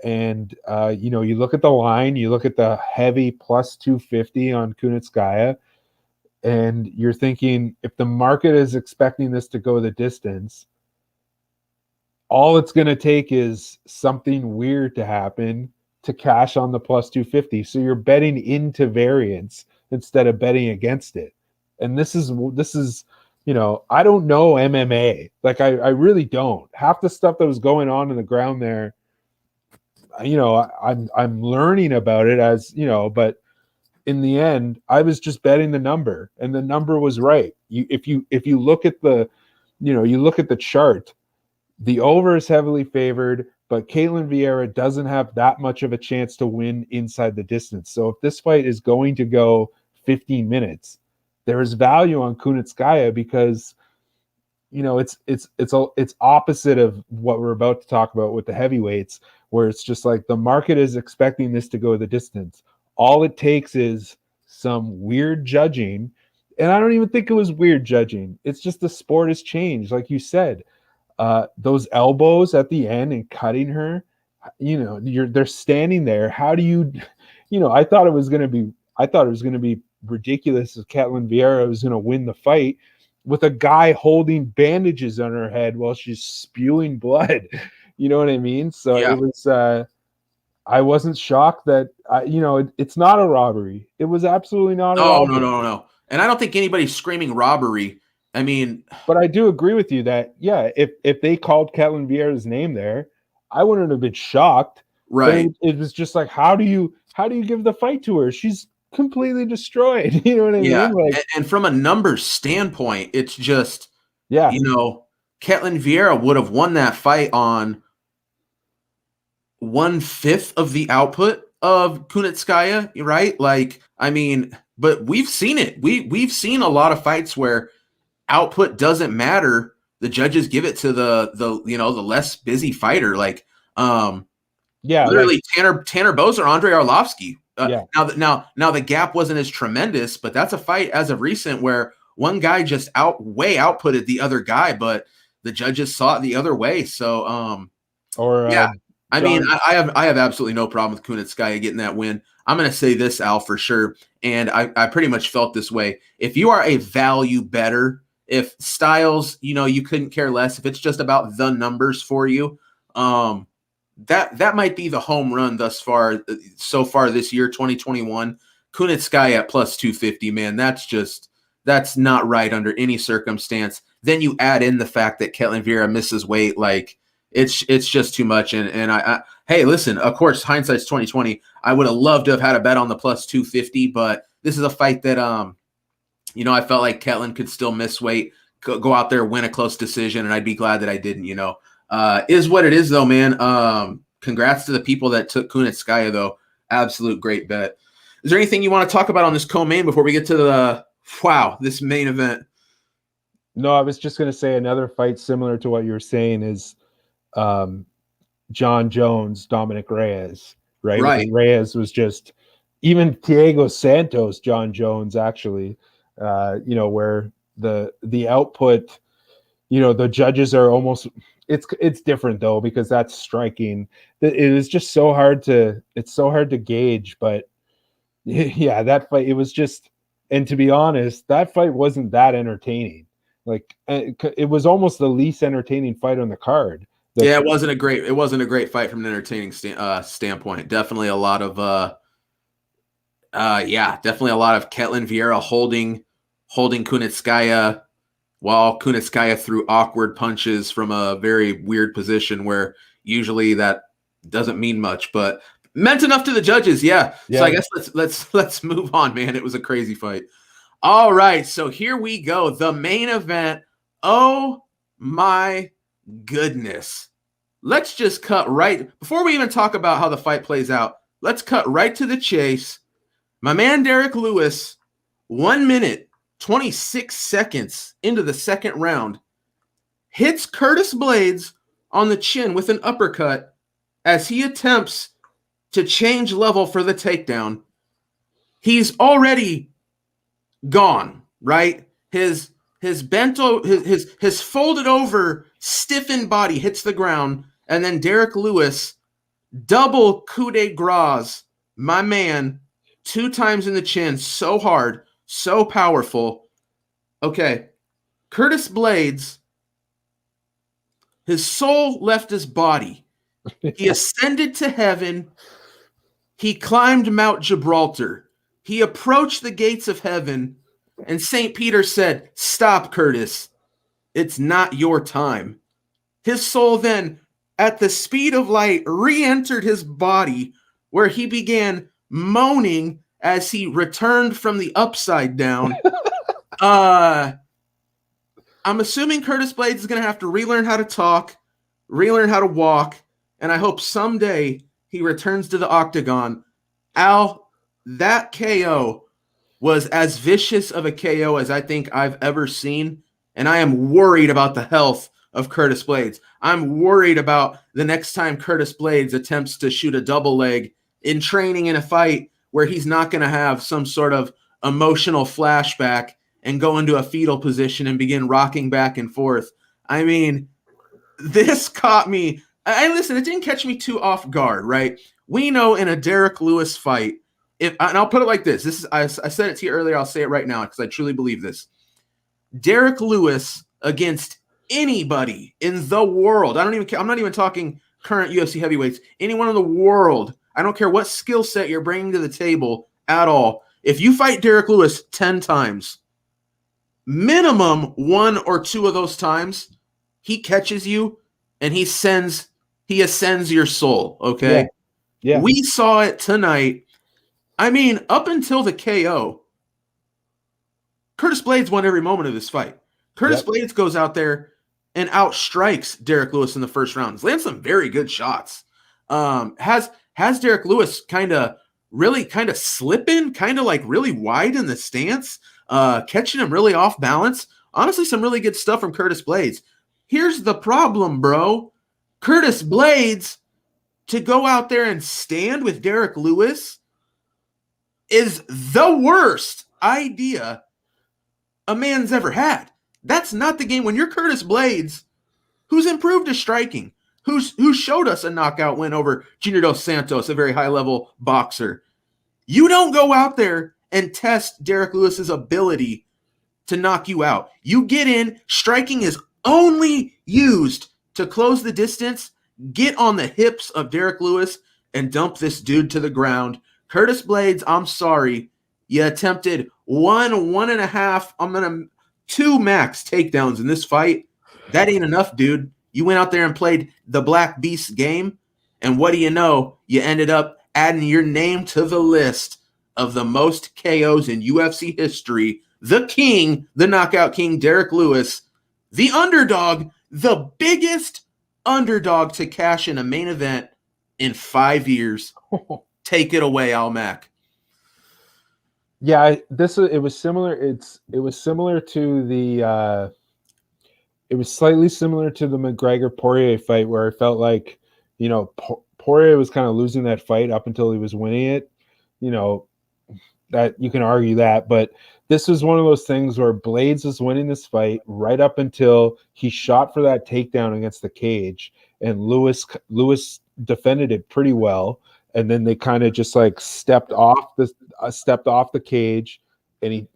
And, you look at the line, you look at the heavy plus 250 on Kunitskaya, and you're thinking, if the market is expecting this to go the distance, all it's going to take is something weird to happen to cash on the plus 250. So you're betting into variance instead of betting against it. And this is, I don't know MMA. Like, I really don't. Half the stuff that was going on in the ground there, I'm learning about it as, but in the end, I was just betting the number, and the number was right. If you look at the, you look at the chart, the over is heavily favored, but Ketlen Vieira doesn't have that much of a chance to win inside the distance. So if this fight is going to go 15 minutes, there is value on Kunitskaya because, it's opposite of what we're about to talk about with the heavyweights, where it's just like the market is expecting this to go the distance. All it takes is some weird judging, and I don't even think it was weird judging. It's just the sport has changed, like you said. Those elbows at the end and cutting her, they're standing there. How do you, I thought it was going to be ridiculous if Ketlen Vieira was going to win the fight with a guy holding bandages on her head while she's spewing blood. You know what I mean? So It was, I wasn't shocked that, it's not a robbery. It was absolutely not a robbery. No. And I don't think anybody's screaming robbery. I mean, but I do agree with you that, if they called Ketlen Vieira's name there, I wouldn't have been shocked. Right. It was just like, how do you give the fight to her? She's completely destroyed. You know what I mean? Like, and from a numbers standpoint, it's just, Ketlen Vieira would have won that fight on 1/5 of the output of Kunitskaya, right? Like, I mean, but we've seen it. We've seen a lot of fights where output doesn't matter. The judges give it to the less busy fighter. Like, literally Tanner Bose or Andre Arlovsky. Now the gap wasn't as tremendous, but that's a fight as of recent where one guy just way outputted the other guy, but the judges saw it the other way. So, I mean, I have absolutely no problem with Kunitskaya getting that win. I'm going to say this, Al, for sure, and I pretty much felt this way. If you are a value bettor, if styles, you couldn't care less, if it's just about the numbers for you, that might be the home run so far this year, 2021. Kunitskaya at plus 250, man, that's not right under any circumstance. Then you add in the fact that Ketlen Vieira misses weight, like it's just too much. And I hey, listen, of course, hindsight's 2020. I would have loved to have had a bet on the plus 250, but this is a fight that I felt like Ketlen could still miss weight, go out there, win a close decision, and I'd be glad that I didn't. Is what it is, though, man. Congrats to the people that took Kunitskaya, though. Absolute great bet. Is there anything you want to talk about on this co-main before we get to this main event? No, I was just going to say another fight similar to what you were saying is John Jones, Dominic Reyes, right? Right. Reyes was just, even Thiago Santos, John Jones, actually, where the output, the judges are almost, it's different though, because that's striking. It is just so hard to gauge, but yeah, that fight, it was just, and to be honest, that fight wasn't that entertaining. Like, it was almost the least entertaining fight on the card. It wasn't a great fight from an entertaining standpoint. Definitely a lot of Ketlen Vieira holding Kunitskaya while Kunitskaya threw awkward punches from a very weird position where usually that doesn't mean much, but meant enough to the judges. Yeah. So I guess let's move on, man. It was a crazy fight. All right, so here we go. The main event. Oh my goodness. Let's just cut right before we even talk about how the fight plays out. Let's cut right to the chase. My man Derrick Lewis, 1 minute, 26 seconds into the second round, hits Curtis Blaydes on the chin with an uppercut as he attempts to change level for the takedown. He's already gone, right? His folded over, stiffened body hits the ground, and then Derrick Lewis double coup de grace, my man, 2 times in the chin, so hard, so powerful. Okay, Curtis Blaydes, his soul left his body. He ascended to heaven. He climbed Mount Gibraltar. He approached the gates of heaven, and St. Peter said, "Stop, Curtis. It's not your time." His soul then, at the speed of light, re-entered his body, where he began moaning as he returned from the upside down. I'm assuming Curtis Blaydes is going to have to relearn how to talk, relearn how to walk, and I hope someday he returns to the octagon. Al, that KO was as vicious of a KO as I think I've ever seen, and I am worried about the health of Curtis Blaydes. I'm worried about the next time Curtis Blaydes attempts to shoot a double leg in training in a fight where he's not going to have some sort of emotional flashback and go into a fetal position and begin rocking back and forth. I mean, this caught me. Listen, it didn't catch me too off guard, right? We know in a Derrick Lewis fight, and I'll put it like this. I said it to you earlier. I'll say it right now because I truly believe this. Derrick Lewis against anybody in the world. I'm not even talking current UFC heavyweights. Anyone in the world. I don't care what skill set you're bringing to the table at all. If you fight Derrick Lewis 10 times, minimum 1 or 2 of those times, he catches you and he ascends your soul. Okay. Yeah. We saw it tonight. I mean, up until the KO, Curtis Blaydes won every moment of this fight. Curtis Blaydes goes out there and outstrikes Derrick Lewis in the first round. Lands some very good shots. Has Derrick Lewis kind of slipping, kind of like really wide in the stance, catching him really off balance. Honestly, some really good stuff from Curtis Blaydes. Here's the problem, bro. Curtis Blaydes, to go out there and stand with Derrick Lewis is the worst idea a man's ever had. That's not the game. When you're Curtis Blaydes, who's improved his striking, who showed us a knockout win over Junior Dos Santos, a very high-level boxer, you don't go out there and test Derrick Lewis's ability to knock you out. You get in. Striking is only used to close the distance, get on the hips of Derrick Lewis, and dump this dude to the ground. Curtis Blaydes, I'm sorry. You attempted 1.5, 2 max takedowns in this fight. That ain't enough, dude. You went out there and played the Black Beast game, and what do you know? You ended up adding your name to the list of the most KOs in UFC history. The king, the knockout king, Derrick Lewis, the underdog, the biggest underdog to cash in a main event in 5 years. Take it away, Almac. Yeah, it was similar. It was similar to the it was slightly similar to the McGregor-Poirier fight, where I felt like, Poirier was kind of losing that fight up until he was winning it. That you can argue that, but this was one of those things where Blaydes was winning this fight right up until he shot for that takedown against the cage, and Lewis defended it pretty well, and then they kind of just like stepped off the cage, and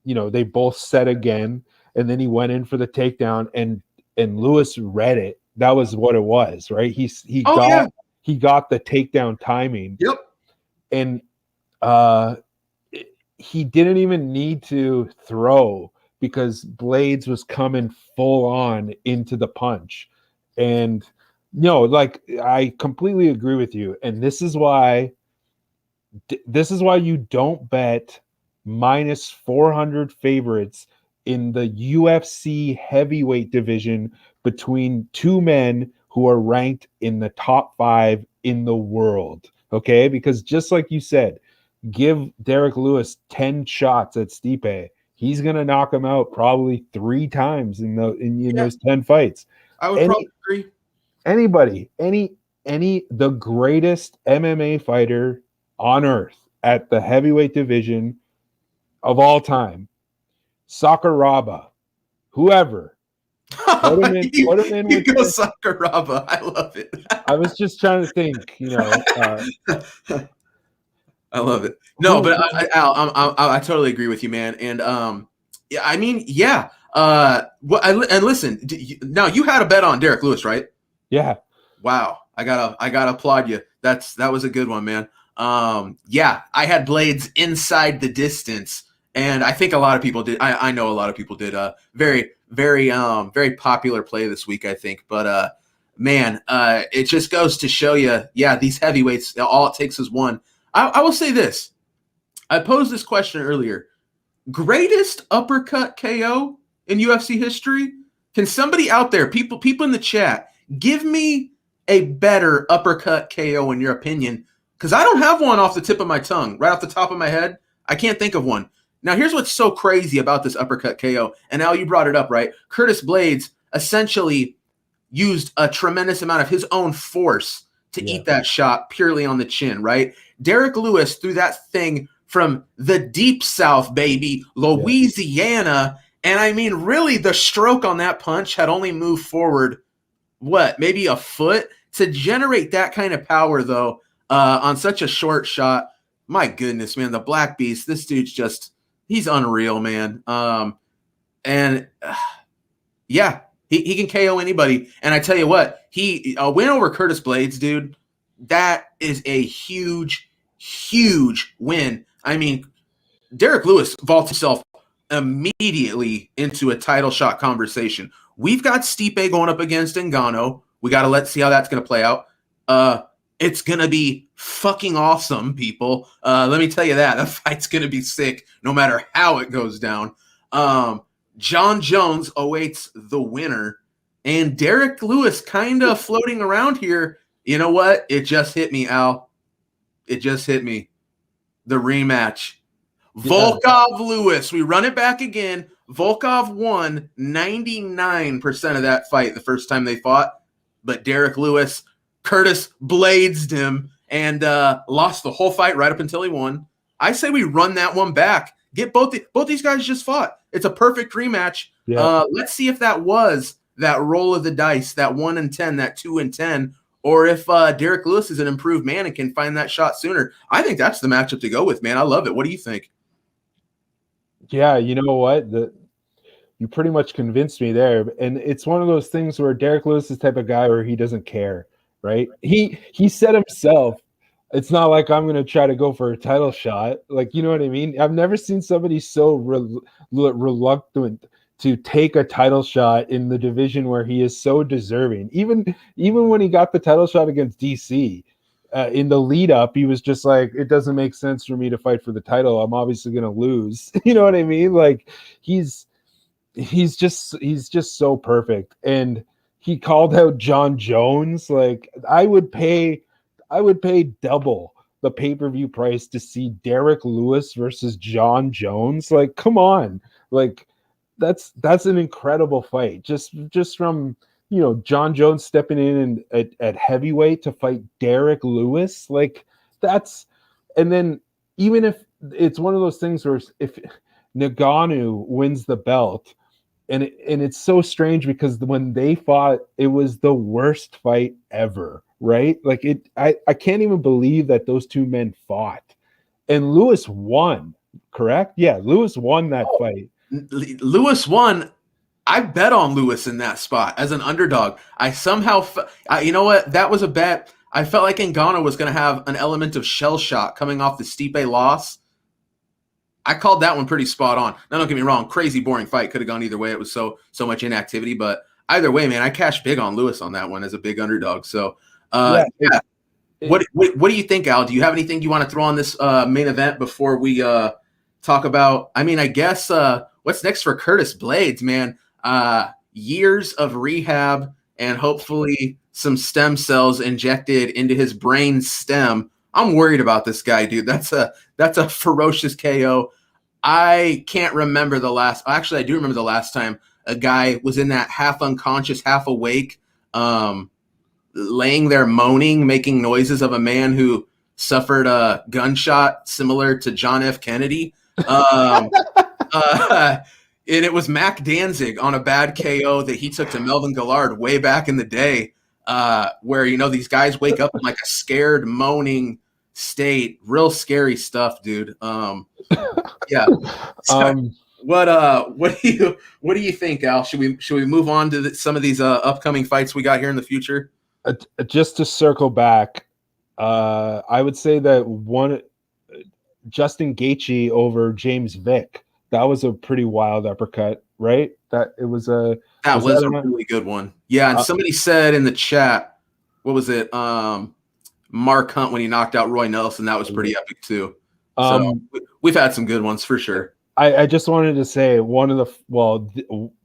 they both set again, and then he went in for the takedown, and Lewis read it. That was what it was, right? He got the takedown timing. Yep. And he didn't even need to throw because Blaydes was coming full on into the punch. And I completely agree with you. And this is why you don't bet minus 400 favorites in the UFC heavyweight division between two men who are ranked in the top 5 in the world. Okay? Because just like you said, give Derrick Lewis 10 shots at Stipe, he's going to knock him out probably 3 times in those 10 fights. I would probably agree. Anybody, the greatest MMA fighter on earth at the heavyweight division of all time, Sakuraba, whoever. Put him in you go Sakuraba. I love it. I was just trying to think, I love it. No, but I totally agree with you, man. And and listen, now you had a bet on Derrick Lewis, right? Yeah. Wow. I gotta applaud you. That was a good one, man. I had Blaydes inside the distance, and I think a lot of people did. I know a lot of people did. Very, very, very popular play this week, I think. But man, it just goes to show you, these heavyweights, all it takes is one. I will say this. I posed this question earlier. Greatest uppercut KO in UFC history? Can somebody out there, people in the chat, give me a better uppercut KO in your opinion? Because I don't have one off the tip of my tongue. Right off the top of my head, I can't think of one. Now, here's what's so crazy about this uppercut KO. And Al, you brought it up, right? Curtis Blaydes essentially used a tremendous amount of his own force to eat that shot purely on the chin, right? Derrick Lewis threw that thing from the deep south, baby, Louisiana. And I mean, really, the stroke on that punch had only moved forward, maybe a foot? To generate that kind of power, though, on such a short shot, my goodness, man, the Black Beast, this dude's he's unreal, man. He can KO anybody. And I tell you what, he win over Curtis Blaydes, dude. That is a huge, huge win. I mean, Derrick Lewis vaults himself immediately into a title shot conversation. We've got Stipe going up against Ngannou. We got to see how that's going to play out. It's going to be fucking awesome, people. Let me tell you that. The fight's going to be sick no matter how it goes down. John Jones awaits the winner. And Derrick Lewis kind of floating around here. You know what? It just hit me, Al. It just hit me. The rematch. Yeah. Volkov Lewis. We run it back again. Volkov won 99% of that fight the first time they fought, but Derrick Lewis, Curtis Bladesed him and lost the whole fight right up until he won. I say we run that one back. Get both these guys just fought. It's a perfect rematch. Yeah. Let's see if that was that roll of the dice, that 1-10, that 2-10, or if Derrick Lewis is an improved man and can find that shot sooner. I think that's the matchup to go with, man. I love it. What do you think? Yeah, you know what? You pretty much convinced me there. And it's one of those things where Derrick Lewis is the type of guy where he doesn't care, right? He said himself, it's not like I'm going to try to go for a title shot. Like, you know what I mean? I've never seen somebody so reluctant to take a title shot in the division where he is so deserving. Even when he got the title shot against DC, in the lead up, he was just like, it doesn't make sense for me to fight for the title. I'm obviously going to lose. You know what I mean? Like he's just so perfect. And he called out John Jones. Like I would pay double the pay-per-view price to see Derrick Lewis versus John Jones. Like, come on. Like that's an incredible fight. Just from, you know, John Jones stepping in at heavyweight to fight Derrick Lewis, like that's, and then even if it's one of those things where if Ngannou wins the belt, and it's so strange because when they fought, it was the worst fight ever, right? Like I can't even believe that those two men fought, and Lewis won, correct? Yeah, Lewis won that fight. Lewis won. I bet on Lewis in that spot as an underdog. I somehow, you know what? That was a bet. I felt like Ngannou was going to have an element of shell shock coming off the Stipe loss. I called that one pretty spot on. Now, don't get me wrong. Crazy boring fight. Could have gone either way. It was so much inactivity. But either way, man, I cashed big on Lewis on that one as a big underdog. So, yeah. What do you think, Al? Do you have anything you want to throw on this main event before we talk about? I mean, I guess what's next for Curtis Blaydes, man? Years of rehab and hopefully some stem cells injected into his brain stem. I'm worried about this guy, dude. That's a ferocious KO. I can't remember the last. Actually, I do remember the last time a guy was in that half unconscious, half awake, laying there moaning, making noises of a man who suffered a gunshot similar to John F. Kennedy. And it was Mac Danzig on a bad KO that he took to Melvin Gillard way back in the day, where, you know, these guys wake up in like a scared, moaning state. Real scary stuff, dude. Yeah. So, what do you think, Al? Should we move on to some of these upcoming fights we got here in the future? Just to circle back, I would say that one Justin Gaethje over James Vick. That was a pretty wild uppercut, right? That was a really good one. Yeah, and somebody said in the chat, what was it? Mark Hunt when he knocked out Roy Nelson. That was pretty epic too. So we've had some good ones for sure. I just wanted to say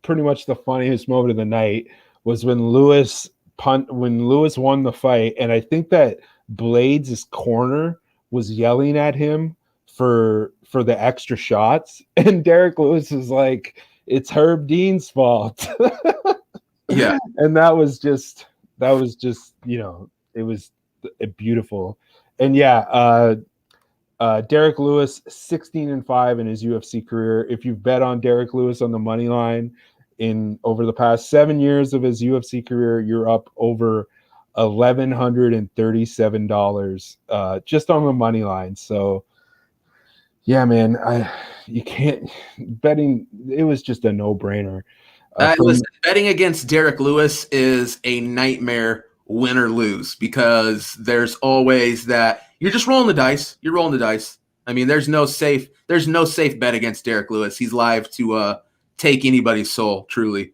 pretty much the funniest moment of the night was when Lewis won the fight, and I think that Blaydes' corner was yelling at him for the extra shots, and Derrick Lewis is like, it's Herb Dean's fault. Yeah. And that was just, you know, it was beautiful. And yeah, Derrick Lewis 16-5 in his UFC career. If you've bet on Derrick Lewis on the money line in over the past 7 years of his UFC career, you're up over $1,137 just on the money line. So yeah, man, you can't betting. It was just a no-brainer. Listen, betting against Derrick Lewis is a nightmare, win or lose, because there's always that you're just rolling the dice. You're rolling the dice. I mean, there's no safe bet against Derrick Lewis. He's live to take anybody's soul, truly.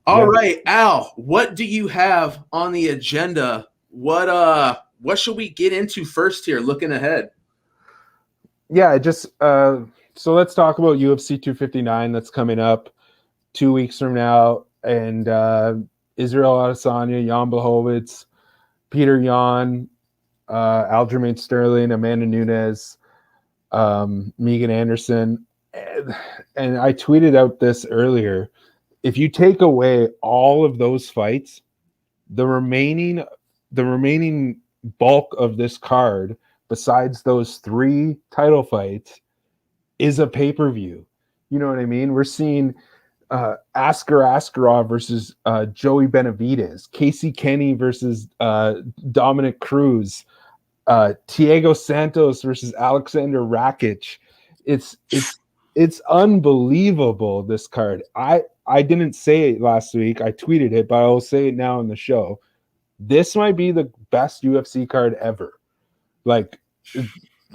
All right, Al, what do you have on the agenda? What should we get into first here, looking ahead? Yeah, just so let's talk about UFC 259 that's coming up 2 weeks from now, and Israel Adesanya, Jan Blachowicz. Peter Yan, Aljamain Sterling, Amanda Nunes, Megan Anderson. And I tweeted out this earlier. If you take away all of those fights, the remaining bulk of this card, besides those 3 title fights, is a pay-per-view. You know what I mean? We're seeing Askar Askarov versus Joey Benavidez, Casey Kenny versus Dominic Cruz, Thiago Santos versus Alexander Rakic. It's unbelievable, this card. I didn't say it last week. I tweeted it, but I'll say it now on the show. This might be the best UFC card ever. Like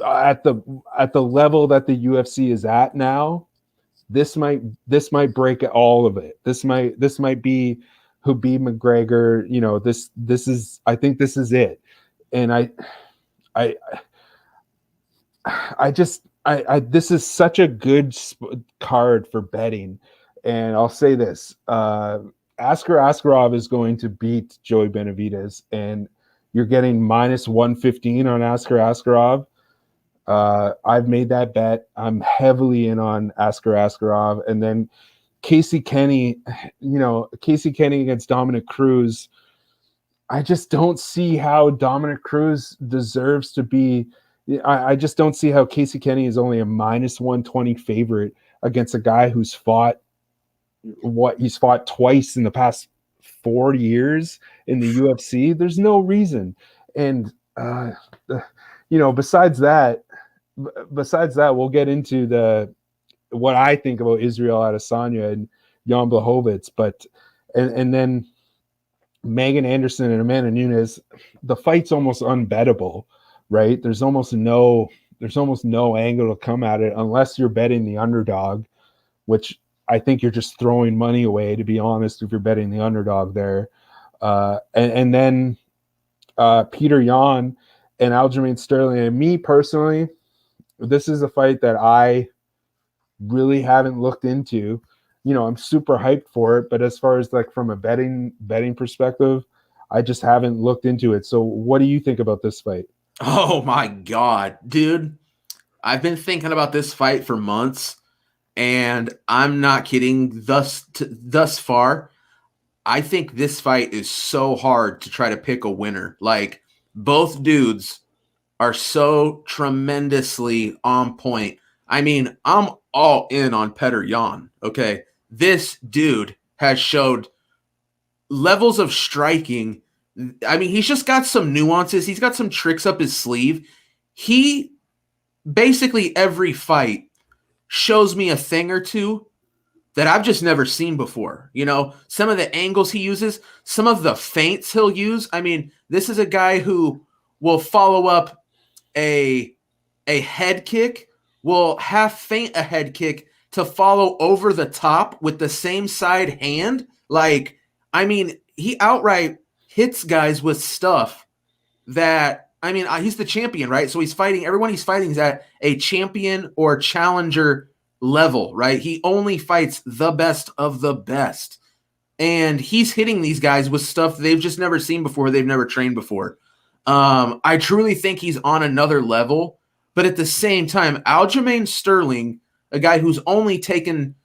at the level that the UFC is at now, this might break all of it. This might be Khabib McGregor. You know, this is, I think this is it. And this is such a good card for betting. And I'll say this, Askar Askarov is going to beat Joey Benavidez, and you're getting minus 115 on Askar Askarov. I've made that bet. I'm heavily in on Askar Askarov. And then Casey Kenny against Dominic Cruz. I just don't see how Dominic Cruz deserves to be. I just don't see how Casey Kenny is only a minus 120 favorite against a guy who's fought twice in the past 4 years in the UFC. There's no reason. And besides that, we'll get into what I think about Israel Adesanya and Jan Blachowicz, and then Megan Anderson and Amanda Nunes. The fight's almost unbettable, right? There's almost no angle to come at it unless you're betting the underdog, which I think you're just throwing money away, to be honest, if you're betting the underdog there. And then Peter Yan and Aljamain Sterling. And me personally, this is a fight that I really haven't looked into. You know, I'm super hyped for it, but as far as like from a betting perspective, I just haven't looked into it. So what do you think about this fight? Oh my God, dude. I've been thinking about this fight for months, and I'm not kidding. Thus far, I think this fight is so hard to try to pick a winner. Like, both dudes are so tremendously on point. I mean, I'm all in on Petr Yan, okay? This dude has showed levels of striking. I mean, he's just got some nuances. He's got some tricks up his sleeve. He basically every fight shows me a thing or two that I've just never seen before. You know, some of the angles he uses, some of the feints he'll use. I mean, this is a guy who will follow up a head kick, will half feint a head kick to follow over the top with the same side hand. Like, I mean, he outright hits guys with stuff that, I mean, he's the champion, right? So he's fighting, everyone he's fighting is at a champion or challenger level, right? He only fights the best of the best. And he's hitting these guys with stuff they've just never seen before, they've never trained before. I truly think he's on another level. But at the same time, Aljamain Sterling, a guy who's only taken,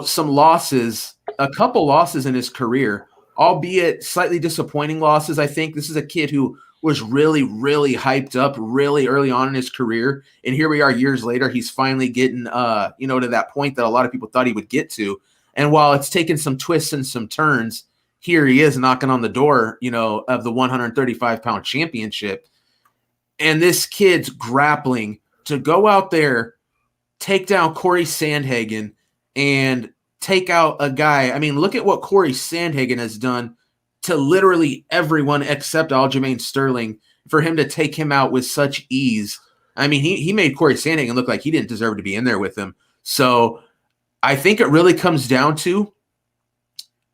some losses, a couple losses in his career, albeit slightly disappointing losses. I think this is a kid who was really, really hyped up really early on in his career. And here we are years later, he's finally getting, to that point that a lot of people thought he would get to. And while it's taken some twists and some turns, here he is knocking on the door, of the 135-pound championship. And this kid's grappling to go out there, take down Corey Sandhagen, and take out a guy. I mean, look at what Corey Sandhagen has done to literally everyone except Aljamain Sterling for him to take him out with such ease. I mean, he made Corey Sandhagen look like he didn't deserve to be in there with him. So I think it really comes down to,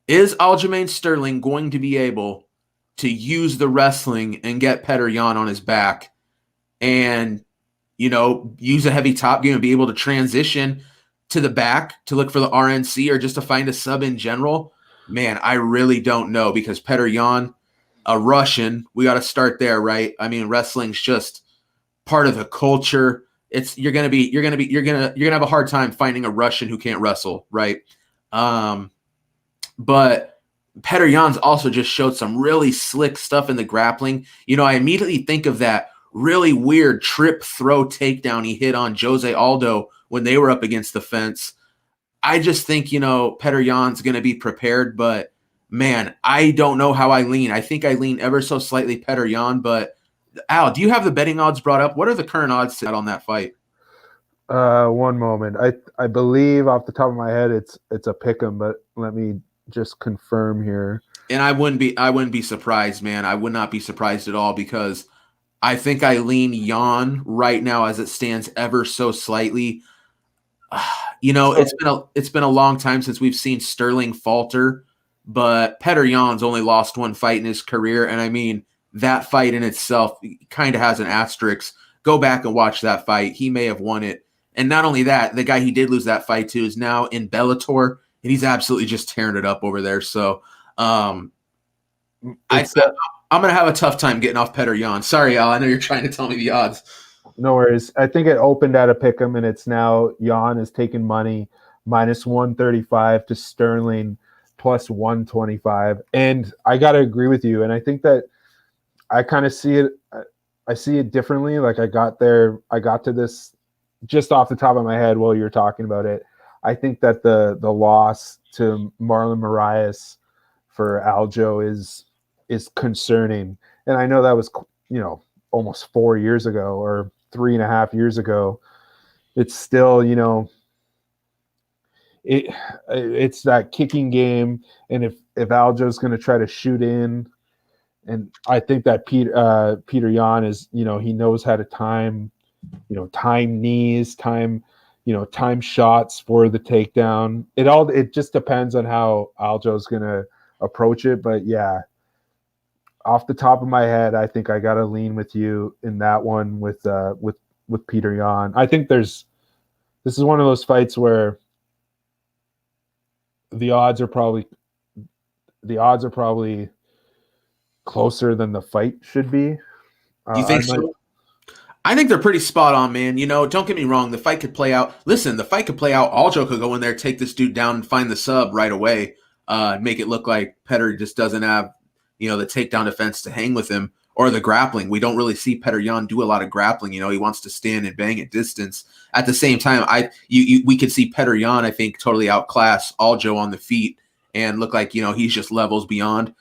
is Aljamain Sterling going to be able to use the wrestling and get Petr Yan on his back and, use a heavy top game and be able to transition to the back to look for the RNC or just to find a sub in general? Man, I really don't know, because Petr Yan, a Russian. We got to start there, right? I mean, wrestling's just part of the culture. You're gonna have a hard time finding a Russian who can't wrestle, right? But Petr Yan's also just showed some really slick stuff in the grappling. I immediately think of that really weird trip throw takedown he hit on Jose Aldo when they were up against the fence. I just think, Petr Yan's going to be prepared, but man, I don't know how I lean. I think I lean ever so slightly Petr Yan, but Al, do you have the betting odds brought up? What are the current odds on that fight? One moment. I believe off the top of my head it's a pick'em, but let me just confirm here. And I wouldn't be surprised, man. I would not be surprised at all, because I think I lean Yan right now as it stands ever so slightly. It's been a long time since we've seen Sterling falter, but Petr Yan's only lost one fight in his career, and I mean that fight in itself kind of has an asterisk. Go back and watch that fight. He may have won it. And not only that, the guy he did lose that fight to is now in Bellator, and he's absolutely just tearing it up over there. So I'm going to have a tough time getting off Petr Yan. Sorry, Al. I know you're trying to tell me the odds. No worries. I think it opened at a pick'em, and it's now Yan is taking money -135 to Sterling +125. And I got to agree with you. And I think that I kind of see it. I see it differently. Like I got to this just off the top of my head while you were talking about it. I think that the loss to Marlon Moraes for Aljo is concerning. And I know that was, almost 4 years ago or 3.5 years ago. It's still, it's that kicking game. And if Aljo's going to try to shoot in, and I think that Petr Yan is, he knows how to time knees, time shots for the takedown. It just depends on how Aljo's going to approach it. But yeah, off the top of my head, I think I got to lean with you in that one with Petr Yan. I think this is one of those fights where the odds are probably closer than the fight should be. Do you think so? I think they're pretty spot on, man. Don't get me wrong. The fight could play out. Listen, the fight could play out. Aljo could go in there, take this dude down, and find the sub right away. Make it look like Petr just doesn't have, the takedown defense to hang with him, or the grappling. We don't really see Petr Yan do a lot of grappling. He wants to stand and bang at distance. At the same time, we could see Petr Yan, I think, totally outclass Aljo on the feet and look like, he's just levels beyond.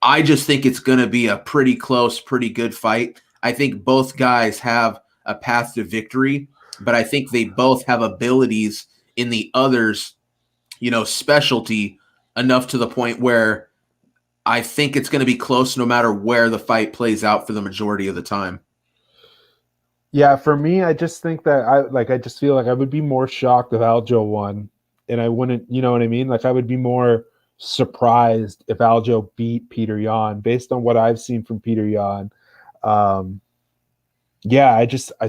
I just think it's going to be a pretty close, pretty good fight. I think both guys have a path to victory, but I think they both have abilities in the other's, specialty enough to the point where I think it's going to be close no matter where the fight plays out for the majority of the time. Yeah, for me, I just think that I just feel like I would be more shocked if Aljo won, and I wouldn't, you know what I mean? Like I would be more surprised if Aljo beat Petr Yan based on what I've seen from Petr Yan. I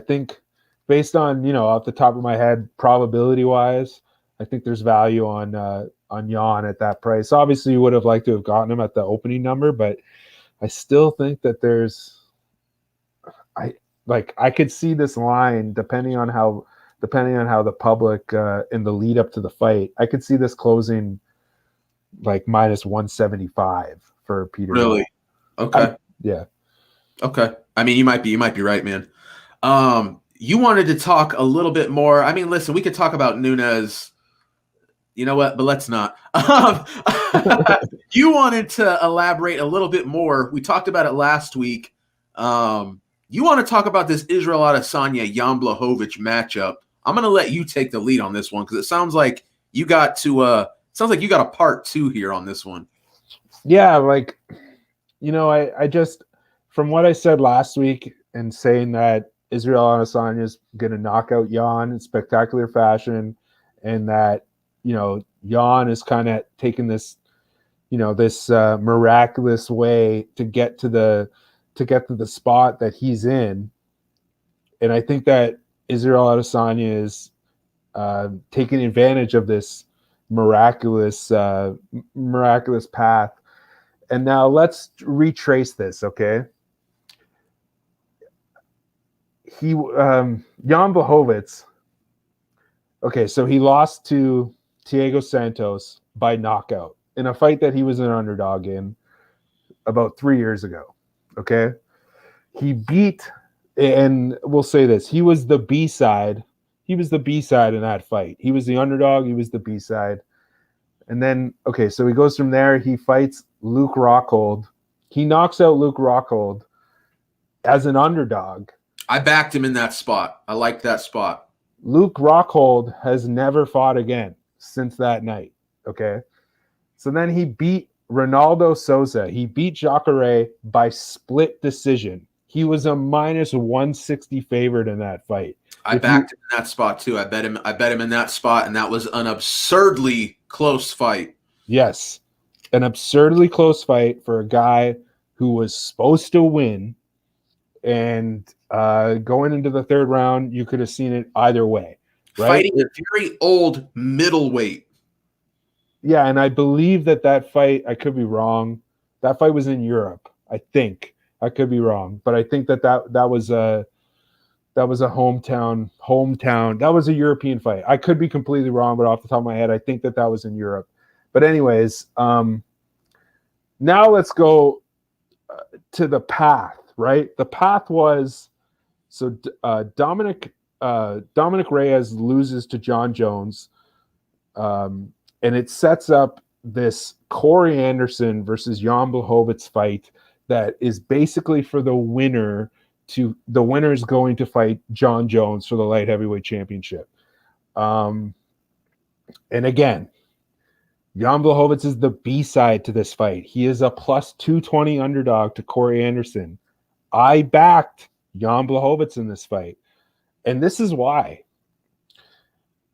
think based on, off the top of my head, probability wise, I think there's value on Yan at that price. Obviously you would have liked to have gotten him at the opening number, but I still think that I could see this line depending on how the public in the lead up to the fight, I could see this closing like -175 for Petr. Really? Okay. Yeah. Okay. I mean, you might be right, man. You wanted to talk a little bit more. I mean, listen, we could talk about Nunes. You know what? But let's not. You wanted to elaborate a little bit more. We talked about it last week. You want to talk about this Israel Adesanya-Jan Blachowicz matchup. I'm going to let you take the lead on this one because it sounds like you got a part two here on this one. Yeah, I just, from what I said last week and saying that Israel Adesanya is going to knock out Jan in spectacular fashion, and that, Jan is kind of taking this, this miraculous way to get to the spot that he's in. And I think that Israel Adesanya is taking advantage of this miraculous path. And now let's retrace this, okay? Jan Behovets. Okay, so he lost to Thiago Santos by knockout in a fight that he was an underdog in about 3 years ago. Okay, he beat, and we'll say this: he was the B side. He was the B side in that fight. He was the underdog. He was the B side. And then, okay, so he goes from there. He fights Luke Rockhold. He knocks out Luke Rockhold as an underdog. I backed him in that spot. I like that spot. Luke Rockhold has never fought again since that night. Okay. So then he beat Ronaldo Souza. He beat Drakkar by split decision. He was a minus 160 favorite in that fight. I backed him in that spot too. I bet him in that spot, and that was an absurdly close fight. Yes. An absurdly close fight for a guy who was supposed to win. And going into the third round, you could have seen it either way. Right? Fighting a very old middleweight. Yeah, and I believe that fight, I could be wrong. That fight was in Europe, I think. I could be wrong, but I think that was a hometown. That was a European fight. I could be completely wrong, but off the top of my head, I think that was in Europe. But anyways, now let's go to the path. Right, the path was so Dominic Reyes loses to John Jones, and it sets up this Corey Anderson versus Jan Blachowicz fight that is basically for the winner. The winner is going to fight John Jones for the light heavyweight championship. And again, Jan Blachowicz is the B side to this fight. He is a plus 220 underdog to Corey Anderson. I backed Jan Blachowicz in this fight, and this is why.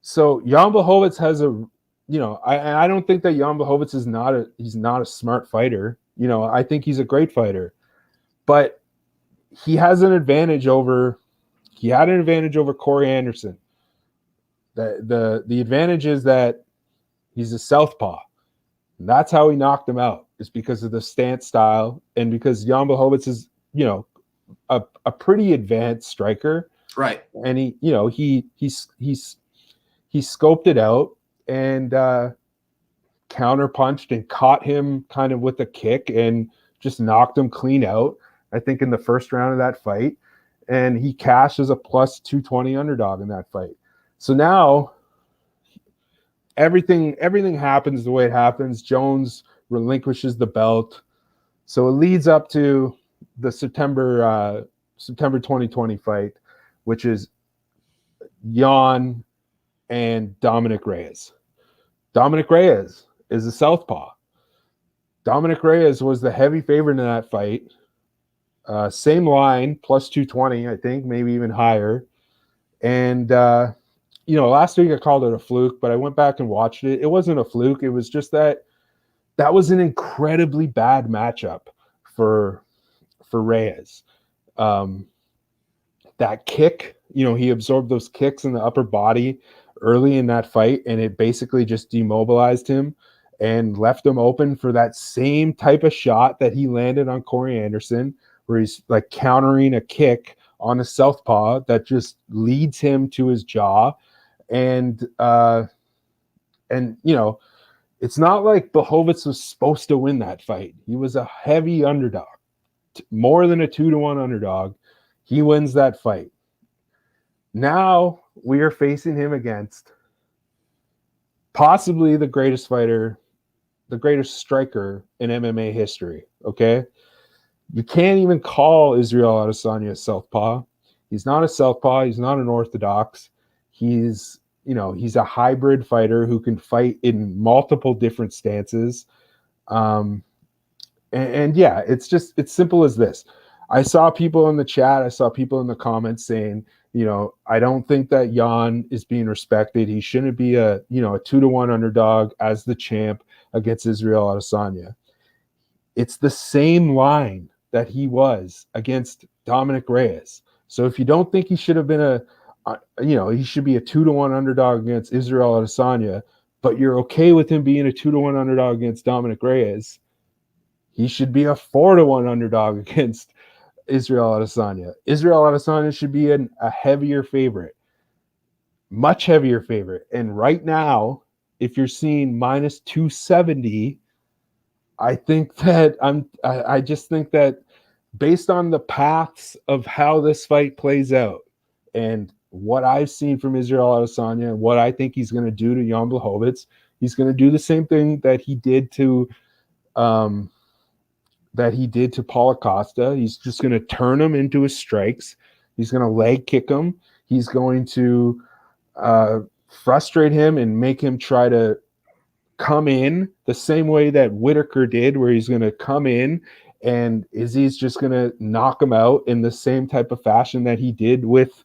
So Jan Blachowicz has I don't think that Jan Blachowicz he's not a smart fighter. I think he's a great fighter, but he has an advantage over. He had an advantage over Corey Anderson. The advantage is that he's a southpaw. And that's how he knocked him out. Is because of the stance style, and because Jan Blachowicz is a pretty advanced striker, right? And he scoped it out and counterpunched and caught him kind of with a kick and just knocked him clean out. I think in the first round of that fight, and he cashed as a plus 220 underdog in that fight. So now everything happens the way it happens. Jones relinquishes the belt, so it leads up to the September 2020 fight, which is Jan and Dominic Reyes. Dominic Reyes is a southpaw. Dominic Reyes was the heavy favorite in that fight. Same line, plus 220, I think, maybe even higher. And, last week I called it a fluke, but I went back and watched it. It wasn't a fluke. It was just that was an incredibly bad matchup for Reyes. That kick, he absorbed those kicks in the upper body early in that fight, and it basically just demobilized him and left him open for that same type of shot that he landed on Corey Anderson, where he's like countering a kick on a southpaw that just leads him to his jaw. And it's not like Behovets was supposed to win that fight. He was a heavy underdog, more than a 2-1 underdog. He wins that fight. Now we are facing him against possibly the greatest fighter, the greatest striker in MMA history. Okay. You can't even call Israel Adesanya a southpaw. He's not a southpaw. He's not an orthodox. He's a hybrid fighter who can fight in multiple different stances. And yeah, it's simple as this. I saw people in the chat, I saw people in the comments saying, I don't think that Jan is being respected. He shouldn't be a 2-1 underdog as the champ against Israel Adesanya. It's the same line that he was against Dominic Reyes. So if you don't think he should have been he should be a 2-1 underdog against Israel Adesanya, but you're okay with him being a 2-1 underdog against Dominic Reyes, he should be a 4-1 underdog against Israel Adesanya. Israel Adesanya should be a heavier favorite, much heavier favorite. And right now, if you're seeing minus 270, I just think that based on the paths of how this fight plays out and what I've seen from Israel Adesanya and what I think he's going to do to Jan Blachowicz, he's going to do the same thing that he did to Paulo Costa. He's just going to turn him into his strikes. He's going to leg kick him. He's going to frustrate him and make him try to come in the same way that Whitaker did, where he's going to come in and Izzy's just going to knock him out in the same type of fashion that he did with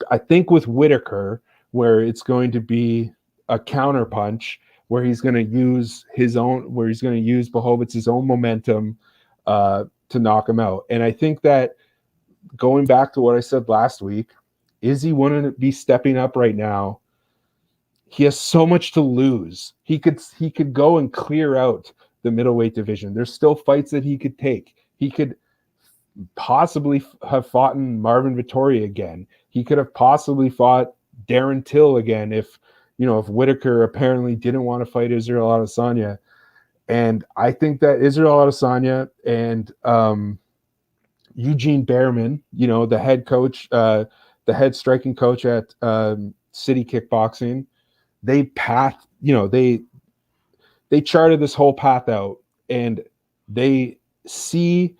Whitaker, where it's going to be a counter punch where he's going to use Behovetz's own momentum to knock him out. And I think that going back to what I said last week, Izzy wouldn't be stepping up right now. He has so much to lose. He could go and clear out the middleweight division. There's still fights that he could take. He could possibly have fought in Marvin Vettori again. He could have possibly fought Darren Till again if Whitaker apparently didn't want to fight Israel Adesanya. And I think that Israel Adesanya and Eugene Behrman, the head coach, the head striking coach at City Kickboxing, they charted this whole path out, and they see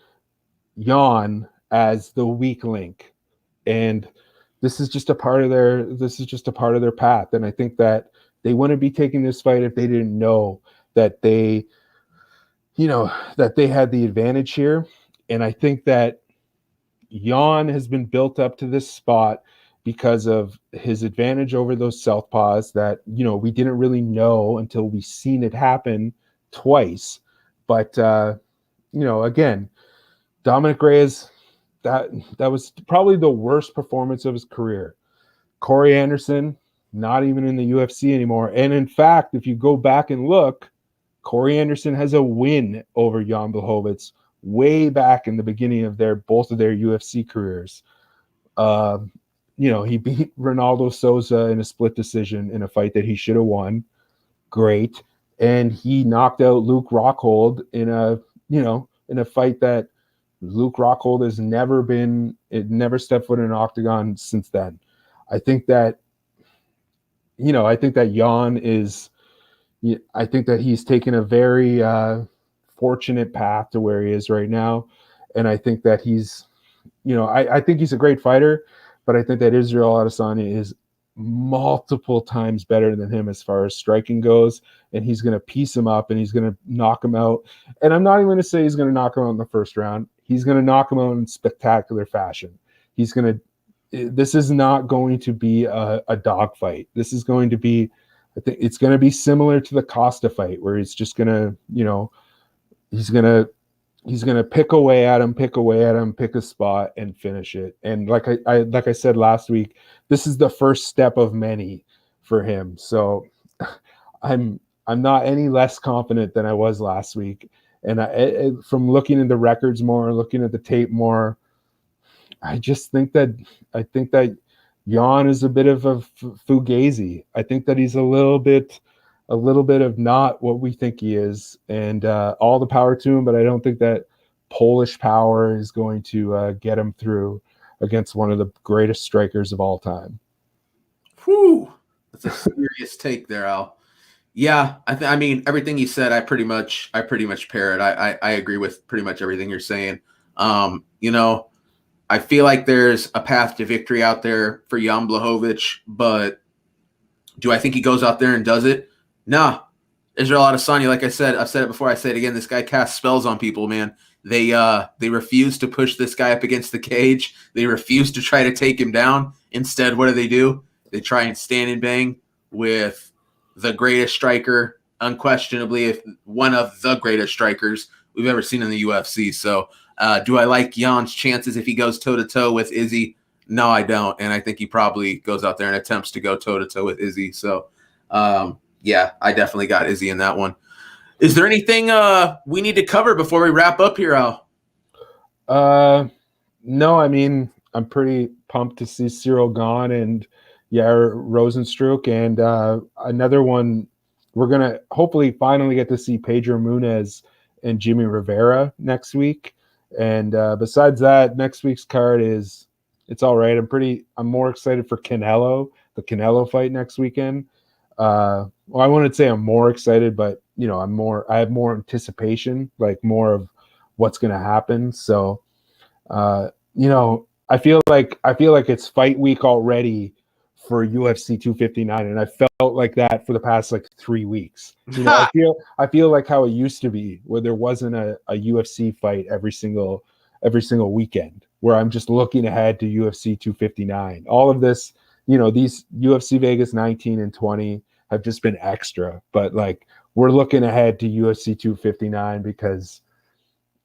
Jan as the weak link, and this is just a part of their path. And I think that they wouldn't be taking this fight if they didn't know that they had the advantage here. And I think that Jan has been built up to this spot because of his advantage over those southpaws that, we didn't really know until we seen it happen twice. But, again, Dominic Reyes, that was probably the worst performance of his career. Corey Anderson, not even in the UFC anymore. And in fact, if you go back and look, Corey Anderson has a win over Jan Blachowicz way back in the beginning of both of their UFC careers. He beat Ronaldo Souza in a split decision in a fight that he should have won. Great. And he knocked out Luke Rockhold in a fight that Luke Rockhold has never stepped foot in an octagon since then. I think that Jan is, I think that he's taken a very fortunate path to where he is right now. And I think that he's, I think he's a great fighter, but I think that Israel Adesanya is multiple times better than him as far as striking goes. And he's going to piece him up and he's going to knock him out. And I'm not even going to say he's going to knock him out in the first round. He's going to knock him out in spectacular fashion. This is not going to be a dog fight. This is going to be, I think it's going to be similar to the Costa fight where he's just going to, he's going to pick away at him, pick a spot and finish it. And like I said last week, this is the first step of many for him. So I'm not any less confident than I was last week. And from looking into records more, looking at the tape more, I think that Jan is a bit of a fugazi. I think that he's a little bit of not what we think he is, and all the power to him. But I don't think that Polish power is going to get him through against one of the greatest strikers of all time. Whew, that's a serious take there, Al. Yeah, I mean everything you said, I pretty much parrot. I agree with pretty much everything you're saying. I feel like there's a path to victory out there for Jan Blachowicz, but do I think he goes out there and does it? Nah. Israel Adesanya, like I said, I've said it before, I say it again, this guy casts spells on people, man. They refuse to push this guy up against the cage. They refuse to try to take him down. Instead, what do? They try and stand and bang with the greatest striker, unquestionably, if one of the greatest strikers we've ever seen in the UFC. So do I like Jan's chances if he goes toe-to-toe with Izzy? No, I don't. And I think he probably goes out there and attempts to go toe-to-toe with Izzy. So, yeah, I definitely got Izzy in that one. Is there anything we need to cover before we wrap up here, Al? No, I mean, I'm pretty pumped to see Cyril Gahn and Rosenstruck, and another one. We're gonna hopefully finally get to see Pedro Munez and Jimmy Rivera next week. And besides that, next week's card it's all right. I'm more excited for the Canelo fight next weekend. Well, I wouldn't say I'm more excited, but I have more anticipation, like more of what's going to happen. So, I feel like it's fight week already for UFC 259, and I felt like that for the past like 3 weeks. I feel like how it used to be, where there wasn't a UFC fight every single weekend, where I'm just looking ahead to UFC 259. All of this, these UFC Vegas 19 and 20 have just been extra, but like we're looking ahead to UFC 259 because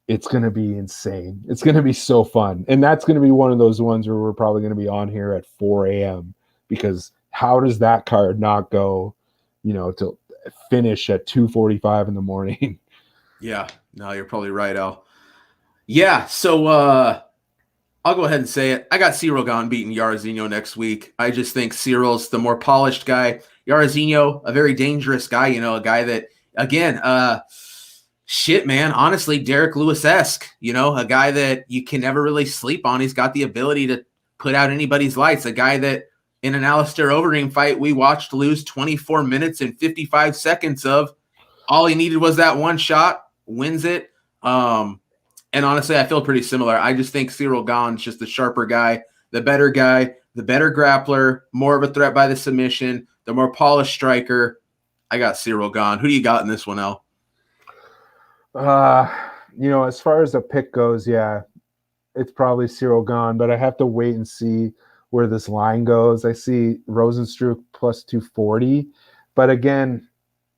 it's going to be insane. It's going to be so fun. And that's going to be one of those ones where we're probably going to be on here at 4 a.m. because how does that card not go, to finish at 2:45 in the morning? Yeah, no, you're probably right, Al. Yeah, so I'll go ahead and say it. I got Cyril Gahn beating Jairzinho next week. I just think Cyril's the more polished guy. Jairzinho, a very dangerous guy, a guy that, again, shit, man, honestly, Derrick Lewis-esque, a guy that you can never really sleep on. He's got the ability to put out anybody's lights, a guy that in an Alistair Overeem fight we watched lose 24 minutes and 55 seconds of. All he needed was that one shot, wins it. And honestly, I feel pretty similar. I just think Cyril Gahn's just the sharper guy, the better grappler, more of a threat by the submission, the more polished striker. I got Cyril Gahn. Who do you got in this one, Al? As far as the pick goes, yeah, it's probably Cyril Gahn, but I have to wait and see where this line goes. I see Rosenstruck plus 240, but again,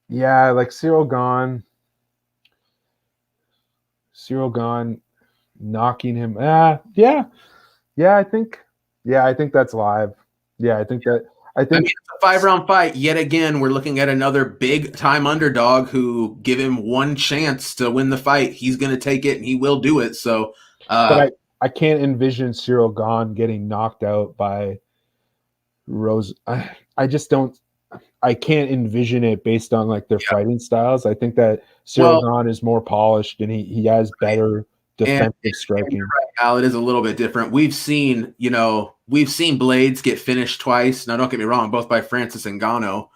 yeah, like Cyril Gahn knocking him. I think that's live. Yeah, I think it's a 5-round fight. Yet again, we're looking at another big time underdog who, give him one chance to win the fight, he's going to take it and he will do it. So, but I can't envision Cyril Gahn getting knocked out by Rose. I just don't. I can't envision it based on like their fighting styles. I think that Cyril Gahn is more polished and he has better defensive striking. Right, Al, it is a little bit different. We've seen Blaydes get finished twice. Now, don't get me wrong, both by Francis Ngannou.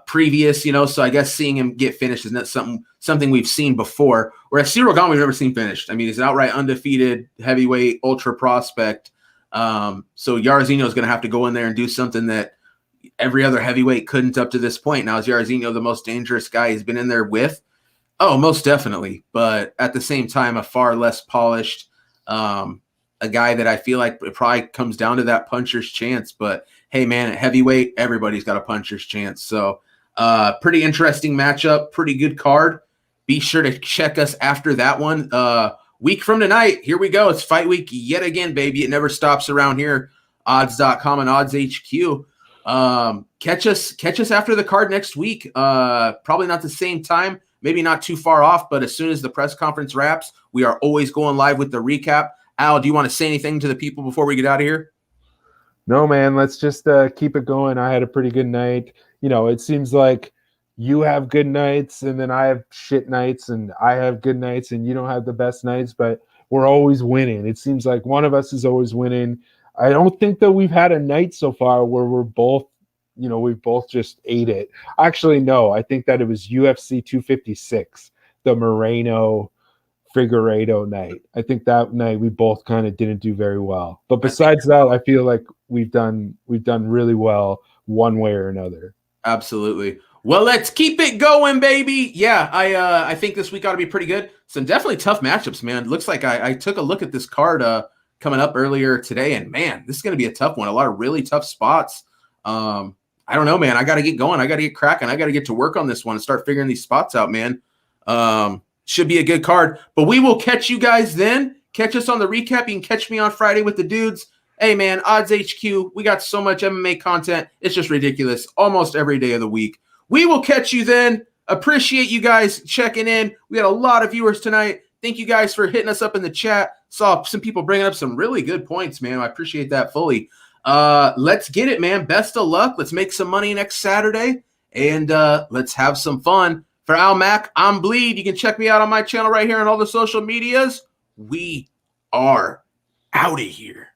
Previous, so I guess seeing him get finished is not something we've seen before. Whereas Cyril Gahn, we've never seen finished. I mean, he's an outright undefeated heavyweight ultra prospect. So Jairzinho is going to have to go in there and do something that every other heavyweight couldn't up to this point. Now, is Jairzinho the most dangerous guy he's been in there with? Oh, most definitely. But at the same time, a far less polished, a guy that I feel like it probably comes down to that puncher's chance. But hey, man, at heavyweight, everybody's got a puncher's chance. So pretty interesting matchup, pretty good card. Be sure to check us after that one. Week from tonight, here we go. It's fight week yet again, baby. It never stops around here. Odds.com and Odds HQ. Catch us after the card next week. Probably not the same time, maybe not too far off, but as soon as the press conference wraps, we are always going live with the recap. Al, do you want to say anything to the people before we get out of here? No, man, let's just keep it going. I had a pretty good night. It seems like you have good nights and then I have shit nights and I have good nights and you don't have the best nights, but we're always winning. It seems like one of us is always winning. I don't think that we've had a night so far where we're both, we've both just ate it. Actually, no, I think that it was UFC 256, the Moreno Figueiredo night. I think that night we both kind of didn't do very well. But besides that, I feel like we've done really well one way or another. Absolutely. Well, let's keep it going, baby. Yeah, I think this week ought to be pretty good. Some definitely tough matchups, man. Looks like I took a look at this card coming up earlier today, and man, this is going to be a tough one. A lot of really tough spots. I don't know, man. I got to get going. I got to get cracking. I got to get to work on this one and start figuring these spots out, man. Should be a good card, but we will catch you guys then. Catch us on the recap. You can catch me on Friday with the dudes. Hey, man, Odds HQ. We got so much MMA content. It's just ridiculous. Almost every day of the week. We will catch you then. appreciate you guys checking in. We had a lot of viewers tonight. Thank you guys for hitting us up in the chat. Saw some people bringing up some really good points, man. I appreciate that fully. Let's get it, man. Best of luck. Let's make some money next Saturday, and let's have some fun. For Al Mac, I'm Bleed. You can check me out on my channel right here on all the social medias. We are out of here.